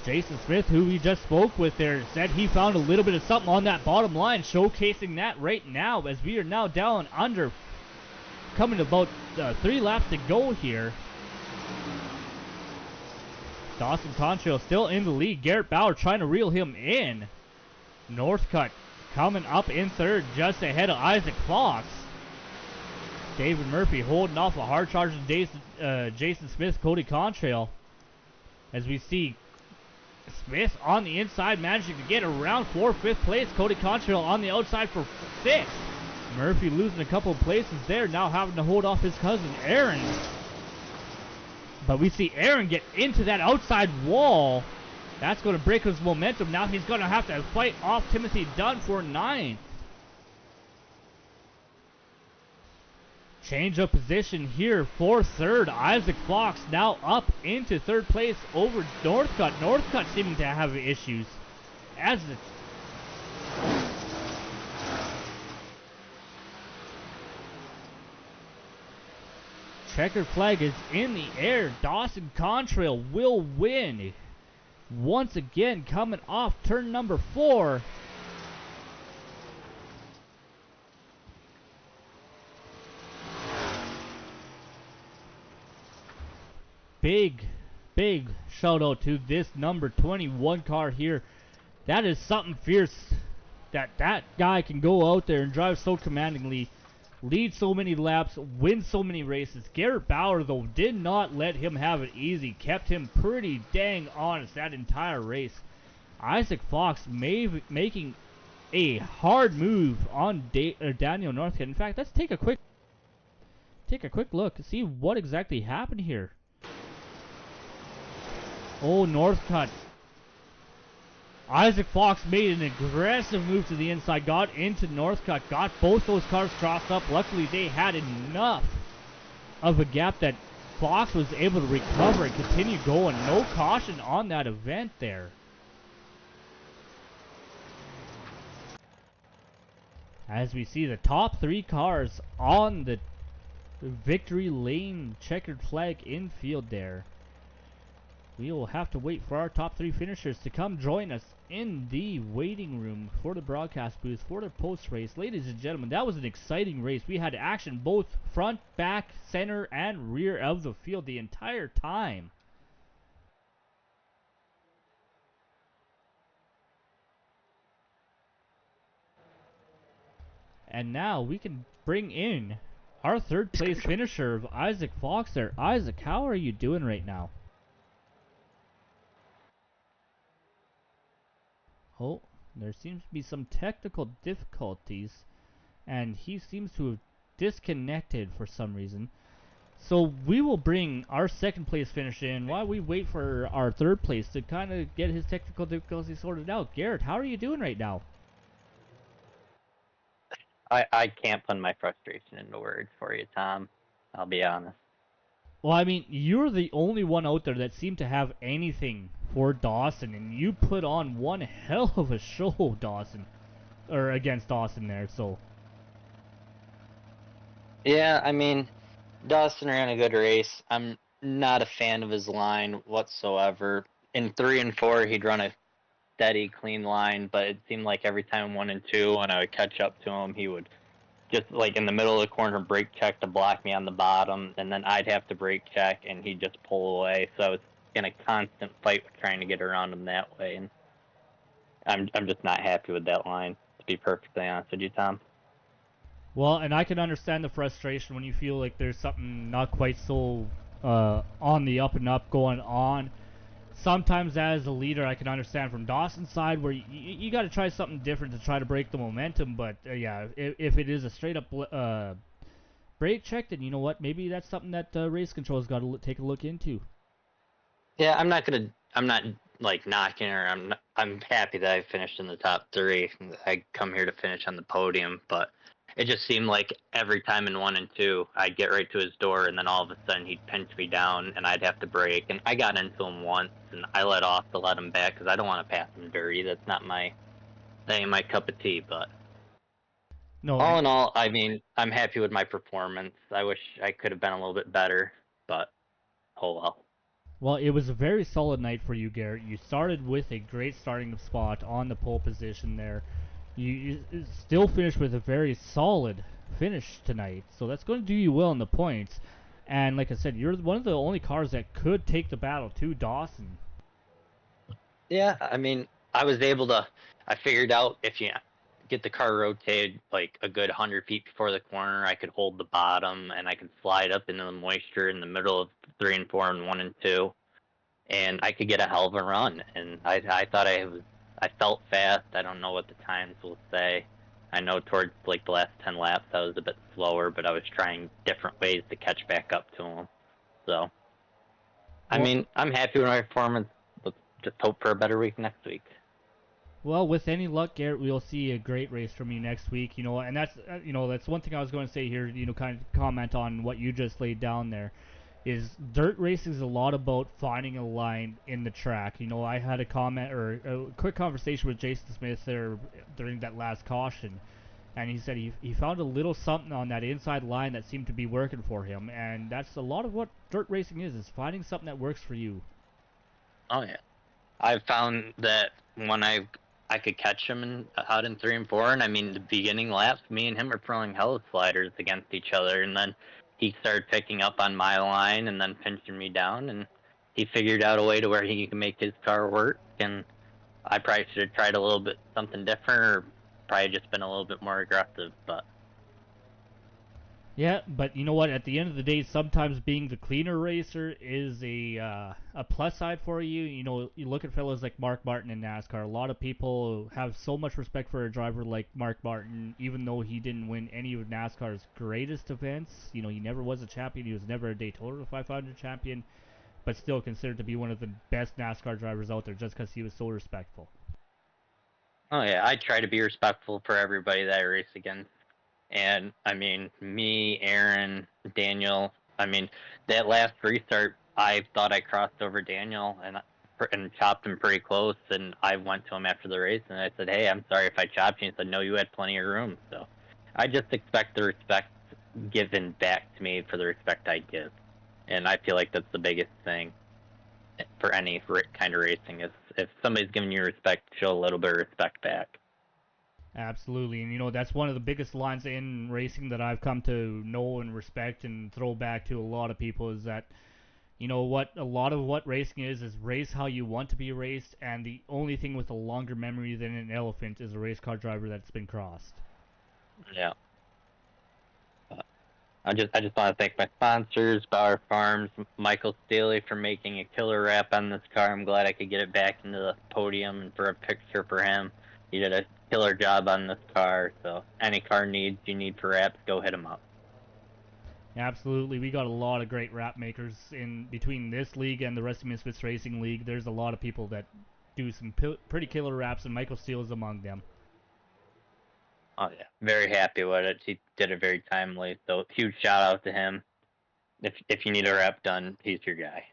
Jason Smith, who we just spoke with there, said he found a little bit of something on that bottom line, showcasing that right now as we are now down under, coming about 3 laps to go here. Dawson Contrael still in the lead. Garrett Bauer trying to reel him in. Northcutt coming up in 3rd, just ahead of Isaac Fox. David Murphy holding off a hard charge of Jason Smith, Cody Contrael. As we see Smith on the inside managing to get around for 5th place. Cody Contrael on the outside for 6th. Murphy losing a couple of places there, now having to hold off his cousin Aaron. But we see Aaron get into that outside wall. That's going to break his momentum. Now he's going to have to fight off Timothy Dunn for 9th. Change of position here for 3rd. Isaac Fox now up into 3rd place over Northcutt. Northcutt seeming to have issues as the checkered flag is in the air. Dawson Contrael will win. Once again, coming off turn number 4. Big shout out to this number 21 car here. That is something fierce. That guy can go out there and drive so commandingly, lead so many laps, win so many races. Garrett Bauer, though, did not let him have it easy. Kept him pretty dang honest that entire race. Isaac Fox making a hard move on Daniel Northcutt. In fact, let's take a quick look to see what exactly happened here. Oh, Northcutt. Isaac Fox made an aggressive move to the inside, got into Northcutt, got both those cars crossed up. Luckily, they had enough of a gap that Fox was able to recover and continue going. No caution on that event there. As we see the top 3 cars on the victory lane checkered flag infield there. We will have to wait for our top 3 finishers to come join us in the waiting room for the broadcast booth for the post race. Ladies and gentlemen, that was an exciting race. We had action both front, back, center, and rear of the field the entire time. And now we can bring in our 3rd place finisher of Isaac Fox there. Isaac, how are you doing right now? Oh, there seems to be some technical difficulties, and he seems to have disconnected for some reason. So we will bring our 2nd place finisher in while we wait for our 3rd place to kind of get his technical difficulties sorted out. Garrett, how are you doing right now? I can't put my frustration into words for you, Tom. I'll be honest. Well, I mean, you're the only one out there that seemed to have anything for Dawson, and you put on one hell of a show, Dawson, or against Dawson there, so. Yeah, I mean, Dawson ran a good race. I'm not a fan of his line whatsoever. In 3 and 4, he'd run a steady, clean line, but it seemed like every time 1 and 2, when I would catch up to him, he would just, like, in the middle of the corner, brake check to block me on the bottom, and then I'd have to brake check, and he'd just pull away. So it's in a constant fight with trying to get around him that way, and I'm just not happy with that line, to be perfectly honest with you, Tom. Well, and I can understand the frustration when you feel like there's something not quite so on the up and up going on. Sometimes as a leader, I can understand from Dawson's side where you got to try something different to try to break the momentum. But yeah, if it is a straight up brake check, then you know what? Maybe that's something that race control's got to take a look into. Yeah, I'm not like knocking her. I'm happy that I finished in the top 3. I come here to finish on the podium, but it just seemed like every time in 1 and 2, I'd get right to his door, and then all of a sudden he'd pinch me down, and I'd have to brake. And I got into him once, and I let off to let him back because I don't want to pass him dirty. That's not my that ain't my cup of tea, but No, all in all, I mean, I'm happy with my performance. I wish I could have been a little bit better, but oh well. well, it was a very solid night for you, Garrett. You started with a great starting spot on the pole position there. You still finished with a very solid finish tonight, so that's going to do you well in the points. And like I said, you're one of the only cars that could take the battle to Dawson. Yeah, I mean, I figured out if you get the car rotated like a good 100 feet before the corner, I could hold the bottom and I could slide up into the moisture in the middle of 3 and 4 and 1 and 2, and I could get a hell of a run. And I thought I felt fast. I don't know what the times will say. I know towards like the last 10 laps I was a bit slower, but I was trying different ways to catch back up to him. So, I mean, I'm happy with my performance. Let's just hope for a better week next week. Well, with any luck, Garrett, we'll see a great race from you next week. And that's that's one thing I was going to say here. Kind of comment on what you just laid down there. Is dirt racing is a lot about finding a line in the track. I had a comment or a quick conversation with Jason Smith there during that last caution, and he said he found a little something on that inside line that seemed to be working for him, and that's a lot of what dirt racing is finding something that works for you. Oh yeah, I've found that when I could catch him out in 3 and 4, and I mean the beginning laps, me and him are throwing hella sliders against each other, and then he started picking up on my line and then pinching me down, and he figured out a way to where he can make his car work. And I probably should have tried a little bit something different, or probably just been a little bit more aggressive, but Yeah, but you know what? At the end of the day, sometimes being the cleaner racer is a plus side for you. You look at fellows like Mark Martin in NASCAR. A lot of people have so much respect for a driver like Mark Martin, even though he didn't win any of NASCAR's greatest events. He never was a champion. He was never a Daytona 500 champion, but still considered to be one of the best NASCAR drivers out there just because he was so respectful. oh yeah, I try to be respectful for everybody that I race against. And I mean, me, Aaron, Daniel. I mean, that last restart, I thought I crossed over Daniel and chopped him pretty close. And I went to him after the race and I said, "Hey, I'm sorry if I chopped you." He said, "No, you had plenty of room." So I just expect the respect given back to me for the respect I give, and I feel like that's the biggest thing for any kind of racing. Is if somebody's giving you respect, show a little bit of respect back. Absolutely, and that's one of the biggest lines in racing that I've come to know and respect and throw back to a lot of people is that, what a lot of what racing is race how you want to be raced, and the only thing with a longer memory than an elephant is a race car driver that's been crossed. Yeah. I just want to thank my sponsors, Bauer Farms, Michael Staley for making a killer wrap on this car. I'm glad I could get it back into the podium and for a picture for him. He did a killer job on this car, so any car needs you need for wraps, go hit him up. Absolutely, we got a lot of great wrap makers in between this league and the Rusty Misfits Racing League. There's a lot of people that do some pretty killer wraps, and Michael Steele is among them. Oh yeah, very happy with it. He did it very timely, so huge shout out to him. If you need a wrap done, he's your guy.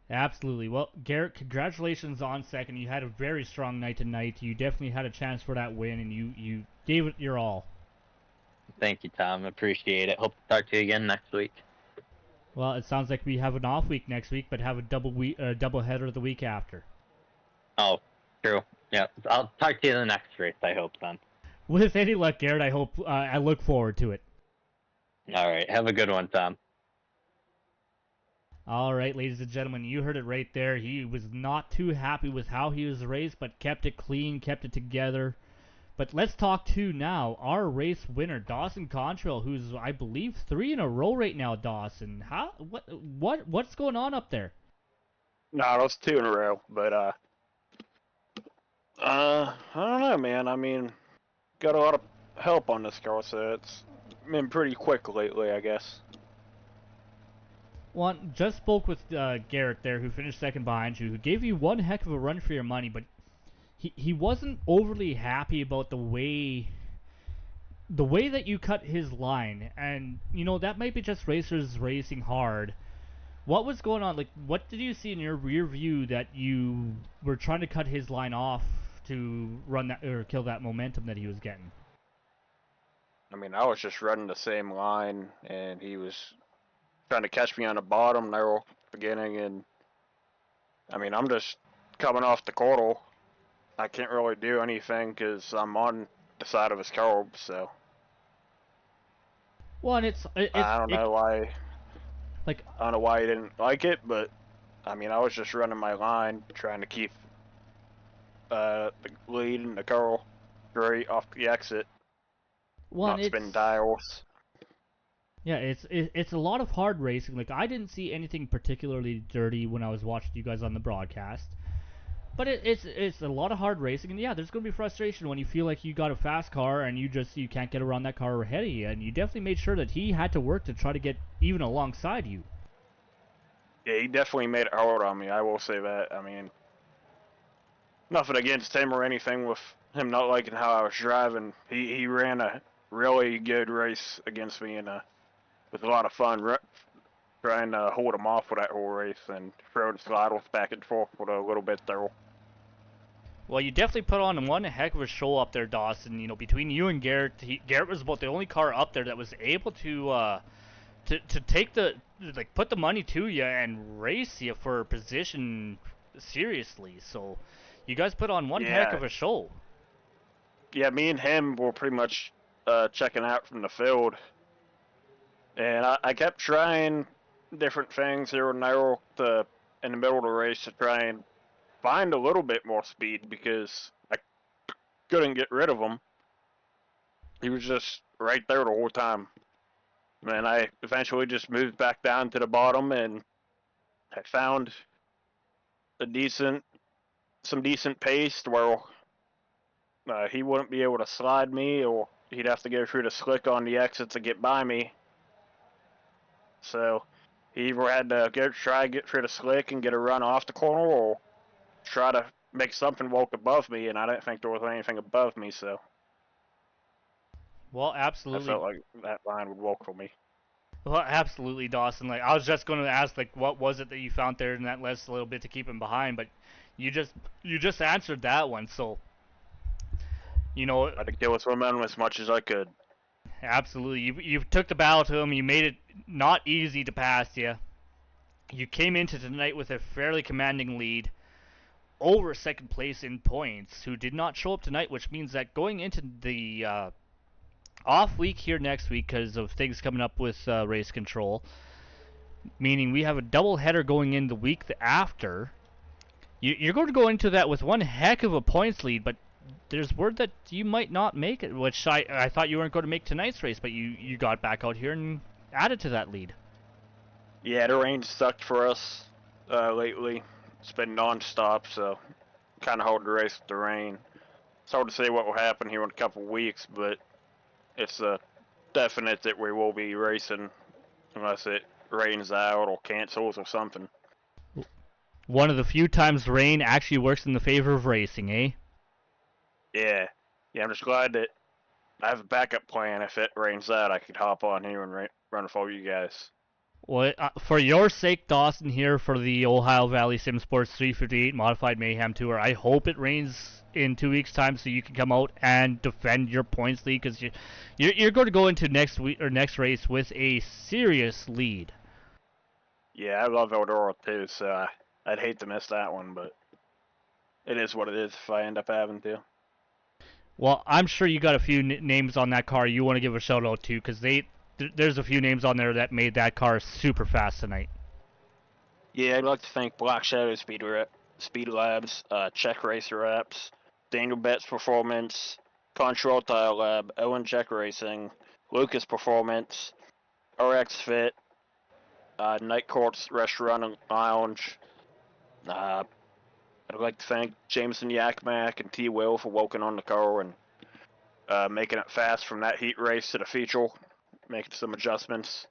Absolutely. Well, Garrett, congratulations on second. You had a very strong night tonight. You definitely had a chance for that win, and you gave it your all. Thank you, Tom. Appreciate it. Hope to talk to you again next week. Well, it sounds like we have an off week next week, but have a double header the week after. Oh, true. Yeah, I'll talk to you in the next race, I hope, then. With any luck, Garrett, I look forward to it. All right. Have a good one, Tom. All right, ladies and gentlemen, you heard it right there. He was not too happy with how he was raced, but kept it clean, kept it together. But let's talk to now our race winner, Dawson Contrael, who's I believe 3 in a row right now. Dawson, what's going on up there? No, that's 2 in a row, but I don't know, man. I mean, got a lot of help on this car, so it's been pretty quick lately, I guess. Well, just spoke with Garrett there, who finished second behind you, who gave you one heck of a run for your money, but he wasn't overly happy about the way that you cut his line, and that might be just racers racing hard. What was going on? Like, what did you see in your rear view that you were trying to cut his line off to run that or kill that momentum that he was getting? I mean, I was just running the same line, and he was trying to catch me on the bottom narrow beginning, and I mean, I'm just coming off the quarter. I can't really do anything because I'm on the side of his curb, so Well, and I don't know why. Like, I don't know why he didn't like it, but I mean, I was just running my line, trying to keep the lead and the curl straight off the exit, well, not spin dials. yeah, it's a lot of hard racing. Like, I didn't see anything particularly dirty when I was watching you guys on the broadcast. But it's a lot of hard racing, and yeah, there's gonna be frustration when you feel like you got a fast car and you can't get around that car ahead of you, and you definitely made sure that he had to work to try to get even alongside you. Yeah, he definitely made it hard on me, I will say that. I mean, nothing against him or anything with him not liking how I was driving. He ran a really good race against me, and it was a lot of fun trying to hold him off for that whole race and throw the sliders back and forth for a little bit there. Well, you definitely put on one heck of a show up there, Dawson. You know, between you and Garrett, Garrett was about the only car up there that was able to take put the money to you and race you for position seriously. So, you guys put on one heck of a show. Yeah, me and him were pretty much checking out from the field, and I kept trying different things here and there in the middle of the race to try and find a little bit more speed because I couldn't get rid of him. He was just right there the whole time. And I eventually just moved back down to the bottom, and I found some decent pace where he wouldn't be able to slide me, or he'd have to go through the slick on the exit to get by me. So he either had to try to get through the slick and get a run off the corner, or try to make something walk above me, and I didn't think there was anything above me, so Well, absolutely. I felt like that line would walk for me. Well, absolutely, Dawson. Like, I was just going to ask, like, what was it that you found there in that list a little bit to keep him behind, but you just answered that one. So, you know, I had to kill his momentum as much as I could. Absolutely, you took the battle to him. You made it not easy to pass you. You came into tonight with a fairly commanding lead over second place in points, who did not show up tonight, which means that going into the off week here next week because of things coming up with race control, meaning we have a double header going in the week after. You're going to go into that with one heck of a points lead, but there's word that you might not make it, which I thought you weren't going to make tonight's race, but you got back out here and added to that lead. Yeah, the rain sucked for us lately. It's been non-stop, so kind of hard to race with the rain. It's hard to say what will happen here in a couple of weeks, but it's definite that we will be racing unless it rains out or cancels or something. One of the few times rain actually works in the favor of racing, eh? Yeah, I'm just glad that I have a backup plan. If it rains out, I could hop on here and run for you guys. Well, for your sake, Dawson, here for the Ohio Valley Sim Sports 358 Modified Mayhem Tour, I hope it rains in 2 weeks' time so you can come out and defend your points lead, because you're going to go into next week or next race with a serious lead. Yeah, I love Eldora too, so I'd hate to miss that one, but it is what it is if I end up having to. Well, I'm sure you got a few names on that car you want to give a shout out to, because there's a few names on there that made that car super fast tonight. Yeah, I'd like to thank Black Shadow Speed Labs, Czech Racer Apps, Daniel Betts Performance, Contrael Tire Lab, Owen Czech Racing, Lucas Performance, RX Fit, Night Courts Restaurant and Lounge. I'd like to thank Jameson Yakmack and T. Will for working on the car and making it fast from that heat race to the feature, making some adjustments.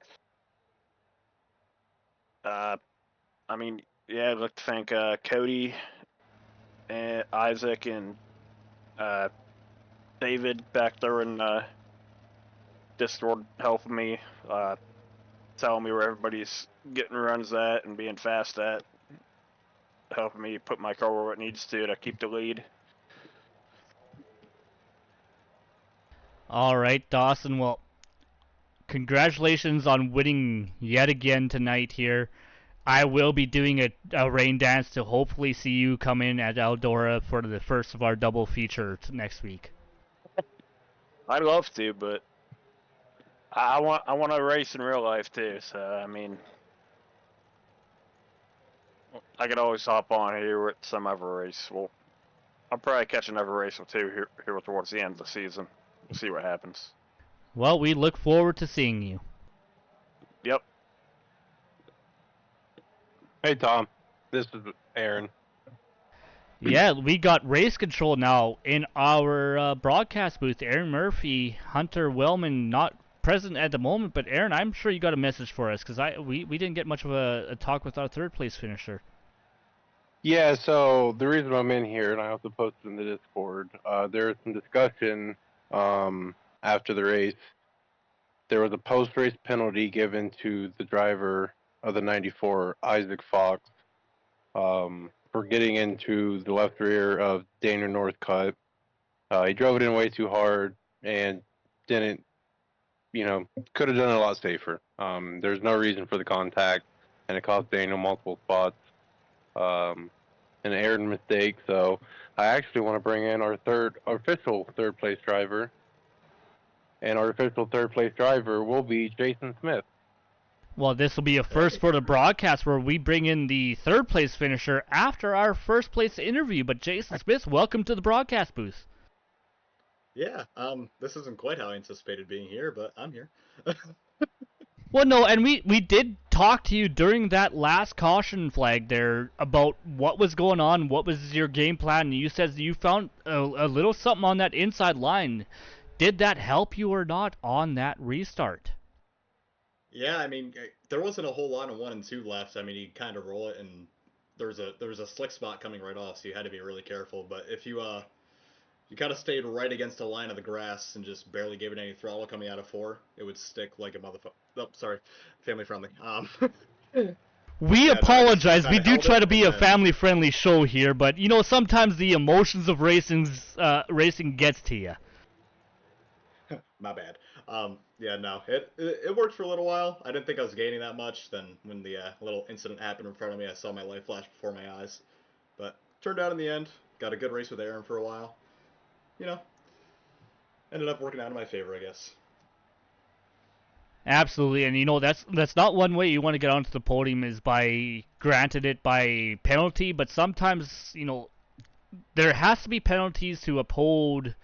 I mean, yeah, I'd like to thank Cody and Isaac and David back there in Discord helping me, telling me where everybody's getting runs at and being fast at, helping me put my car where it needs to keep the lead. All right, Dawson. Well, congratulations on winning yet again tonight here. I will be doing a rain dance to hopefully see you come in at Eldora for the first of our double feature next week. I'd love to, but I want to race in real life too. So I mean, I could always hop on here at some other race. Well, I'll probably catch another race or two here towards the end of the season. We'll see what happens. Well, we look forward to seeing you. Yep. Hey, Tom. This is Aaron. Yeah, we got race control now in our broadcast booth. Aaron Murphy, Hunter Wellman, not present at the moment, but Aaron, I'm sure you got a message for us because we didn't get much of a talk with our third place finisher. Yeah, so the reason I'm in here, and I also posted in the Discord, there was some discussion after the race. There was a post-race penalty given to the driver of the 94, Isaac Fox, for getting into the left rear of Daniel Northcutt. He drove it in way too hard and didn't, could have done it a lot safer. There's no reason for the contact, and it cost Daniel multiple spots. An error mistake, so I actually want to bring in our official third place driver, and our official third place driver will be Jason Smith. Well, this will be a first for the broadcast where we bring in the third place finisher after our first place interview. But Jason Smith, welcome to the broadcast booth. Yeah, this isn't quite how I anticipated being here, but I'm here. Well, no, and we did talk to you during that last caution flag there about what was going on, what was your game plan, and you said you found a little something on that inside line. Did that help you or not on that restart? Yeah, I mean, there wasn't a whole lot of 1 and 2 left. I mean, you kind of roll it, and there was a slick spot coming right off, so you had to be really careful. But if you kind of stayed right against the line of the grass and just barely gave it any throttle coming out of 4, it would stick like a motherfucker. Oh, sorry, family friendly. We apologize. We do try to be a then... family-friendly show here, but sometimes the emotions of racing gets to you. My bad. Yeah, no, it worked for a little while. I didn't think I was gaining that much. Then when the little incident happened in front of me, I saw my life flash before my eyes. But turned out in the end, got a good race with Aaron for a while. Ended up working out in my favor, I guess. Absolutely, and that's not one way you want to get onto the podium is by granted it by penalty, but sometimes there has to be penalties to uphold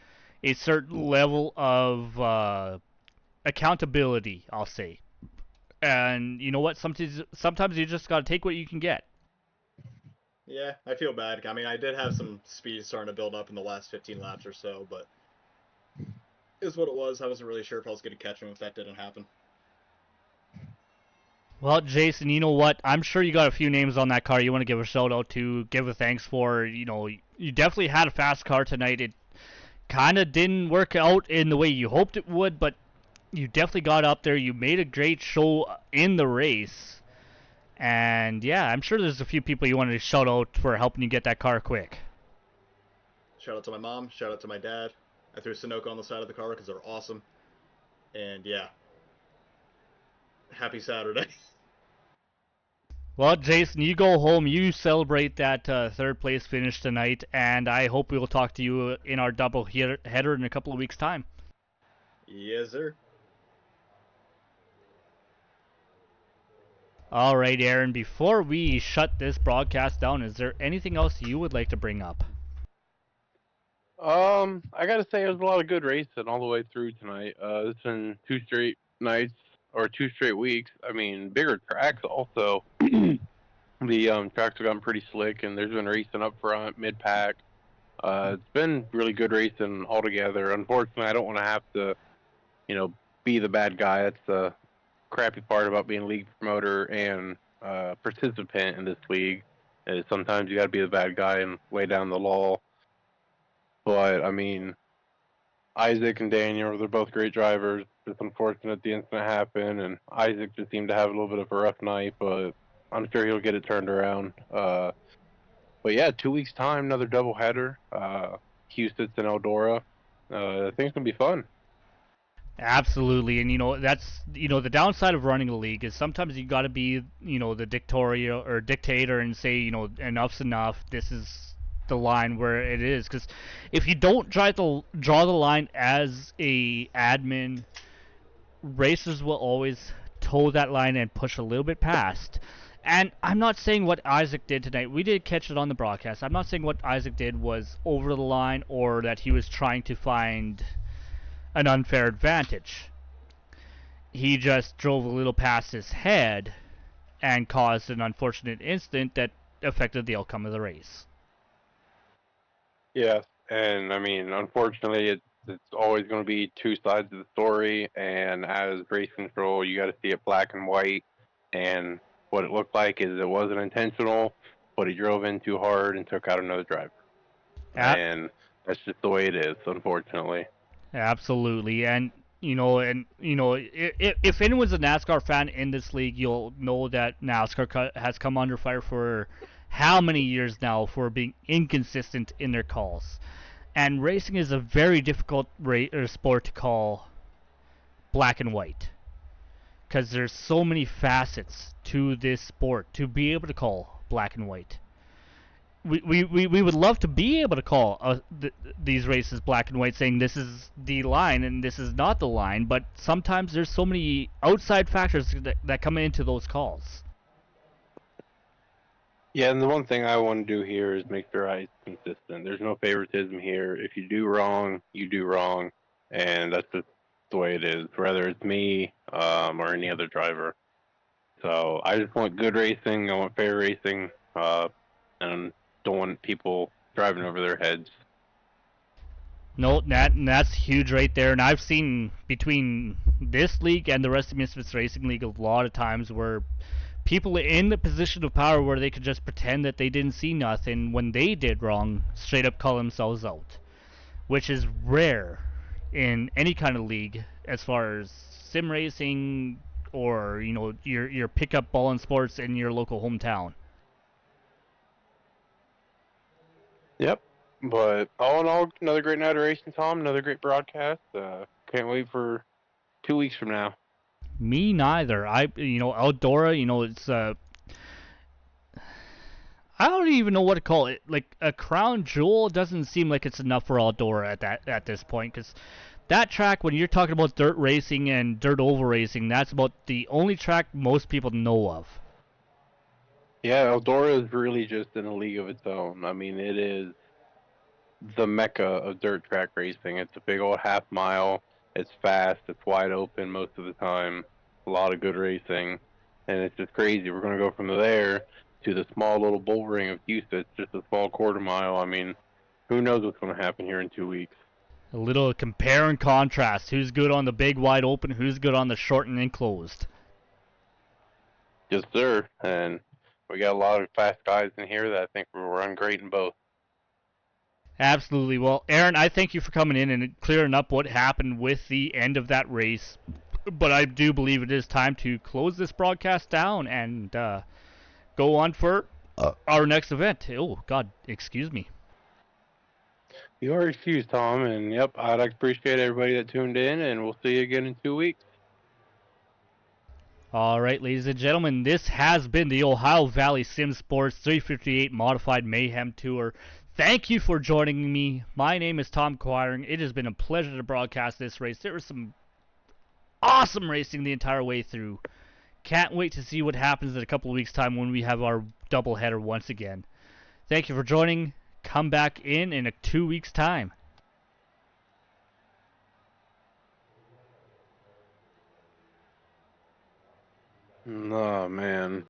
a certain level of accountability, I'll say. And you know what? Sometimes you just gotta take what you can get. Yeah, I feel bad. I mean, I did have some speed starting to build up in the last 15 laps or so, but is what it was. I wasn't really sure if I was going to catch him if that didn't happen. Well, Jason, you know what? I'm sure you got a few names on that car you want to give a shout out to, give a thanks for. You definitely had a fast car tonight. It kind of didn't work out in the way you hoped it would, but you definitely got up there. You made a great show in the race. And yeah, I'm sure there's a few people you wanted to shout out for helping you get that car quick. Shout out to my mom. Shout out to my dad. I threw Sunoco on the side of the car because they're awesome. And yeah, happy Saturday. Well, Jason, you go home. You celebrate that third place finish tonight, and I hope we will talk to you in our double header in a couple of weeks' time. Yes, sir. All right, Aaron, before we shut this broadcast down, is there anything else you would like to bring up? I gotta say, it was a lot of good racing all the way through tonight. It's been 2 straight nights, or 2 straight weeks. I mean, bigger tracks also. The tracks have gotten pretty slick, and there's been racing up front, mid-pack. It's been really good racing altogether. Unfortunately, I don't want to have to, be the bad guy. That's the crappy part about being league promoter and participant in this league. Is sometimes you got to be the bad guy and lay down the law. But I mean, Isaac and Daniel, they're both great drivers. It's unfortunate the incident happened, and Isaac just seemed to have a little bit of a rough night, but I'm sure he'll get it turned around. But yeah, 2 weeks time, another doubleheader. Houston and Eldora. I think it's gonna be fun. Absolutely, and that's the downside of running a league is sometimes you got to be the dictator and say enough's enough. This is the line where it is, because if you don't draw the line as a admin, racers will always toe that line and push a little bit past. And I'm not saying what Isaac did tonight. We did catch it on the broadcast. I'm not saying what Isaac did was over the line or that he was trying to find an unfair advantage. He just drove a little past his head and caused an unfortunate incident that affected the outcome of the race. Yeah, and I mean, unfortunately, it's always going to be two sides of the story. And as race control, you got to see it black and white. And what it looked like is it wasn't intentional, but he drove in too hard and took out another driver. And that's just the way it is, unfortunately. Absolutely, and if anyone's a NASCAR fan in this league, you'll know that NASCAR has come under fire for how many years now for being inconsistent in their calls. And racing is a very difficult sport to call black and white, because there's so many facets to this sport to be able to call black and white. We would love to be able to call these races black and white, saying this is the line and this is not the line, but sometimes there's so many outside factors that come into those calls. Yeah, and the one thing I want to do here is make sure I'm consistent. There's no favoritism here. If you do wrong, you do wrong, and that's just the way it is, whether it's me or any other driver. So I just want good racing. I want fair racing, and don't want people driving over their heads. No, that's huge right there. And I've seen between this league and the rest of Misfits Racing League a lot of times where people in the position of power where they could just pretend that they didn't see nothing when they did wrong, straight up call themselves out, which is rare in any kind of league as far as sim racing or your pickup ball in sports in your local hometown. Yep. But all in all, another great night of racing, Tom. Another great broadcast. Can't wait for 2 weeks from now. Me neither. Eldora, it's I don't even know what to call it. Like a crown jewel doesn't seem like it's enough for Eldora at this point, because that track, when you're talking about dirt racing and dirt oval racing, that's about the only track most people know of. Yeah, Eldora is really just in a league of its own. I mean, it is the mecca of dirt track racing. It's a big old half mile. It's fast. It's wide open most of the time. A lot of good racing. And it's just crazy. We're going to go from there to the small little bull ring of Houston. It's just a small quarter mile. I mean, who knows what's going to happen here in 2 weeks. A little compare and contrast. Who's good on the big wide open? Who's good on the short and enclosed? Yes, sir. And we got a lot of fast guys in here that I think will run great in both. Absolutely. Well, Aaron, I thank you for coming in and clearing up what happened with the end of that race. But I do believe it is time to close this broadcast down and go on for our next event. Oh, God, excuse me. You are excused, Tom. And, yep, I'd like to appreciate everybody that tuned in, and we'll see you again in 2 weeks. All right, ladies and gentlemen, this has been the Ohio Valley Sim Sports 358 Modified Mayhem Tour. Thank you for joining me. My name is Tom Quiring. It has been a pleasure to broadcast this race. There was some awesome racing the entire way through. Can't wait to see what happens in a couple of weeks' time when we have our doubleheader once again. Thank you for joining. Come back in a 2 weeks' time. Oh, man.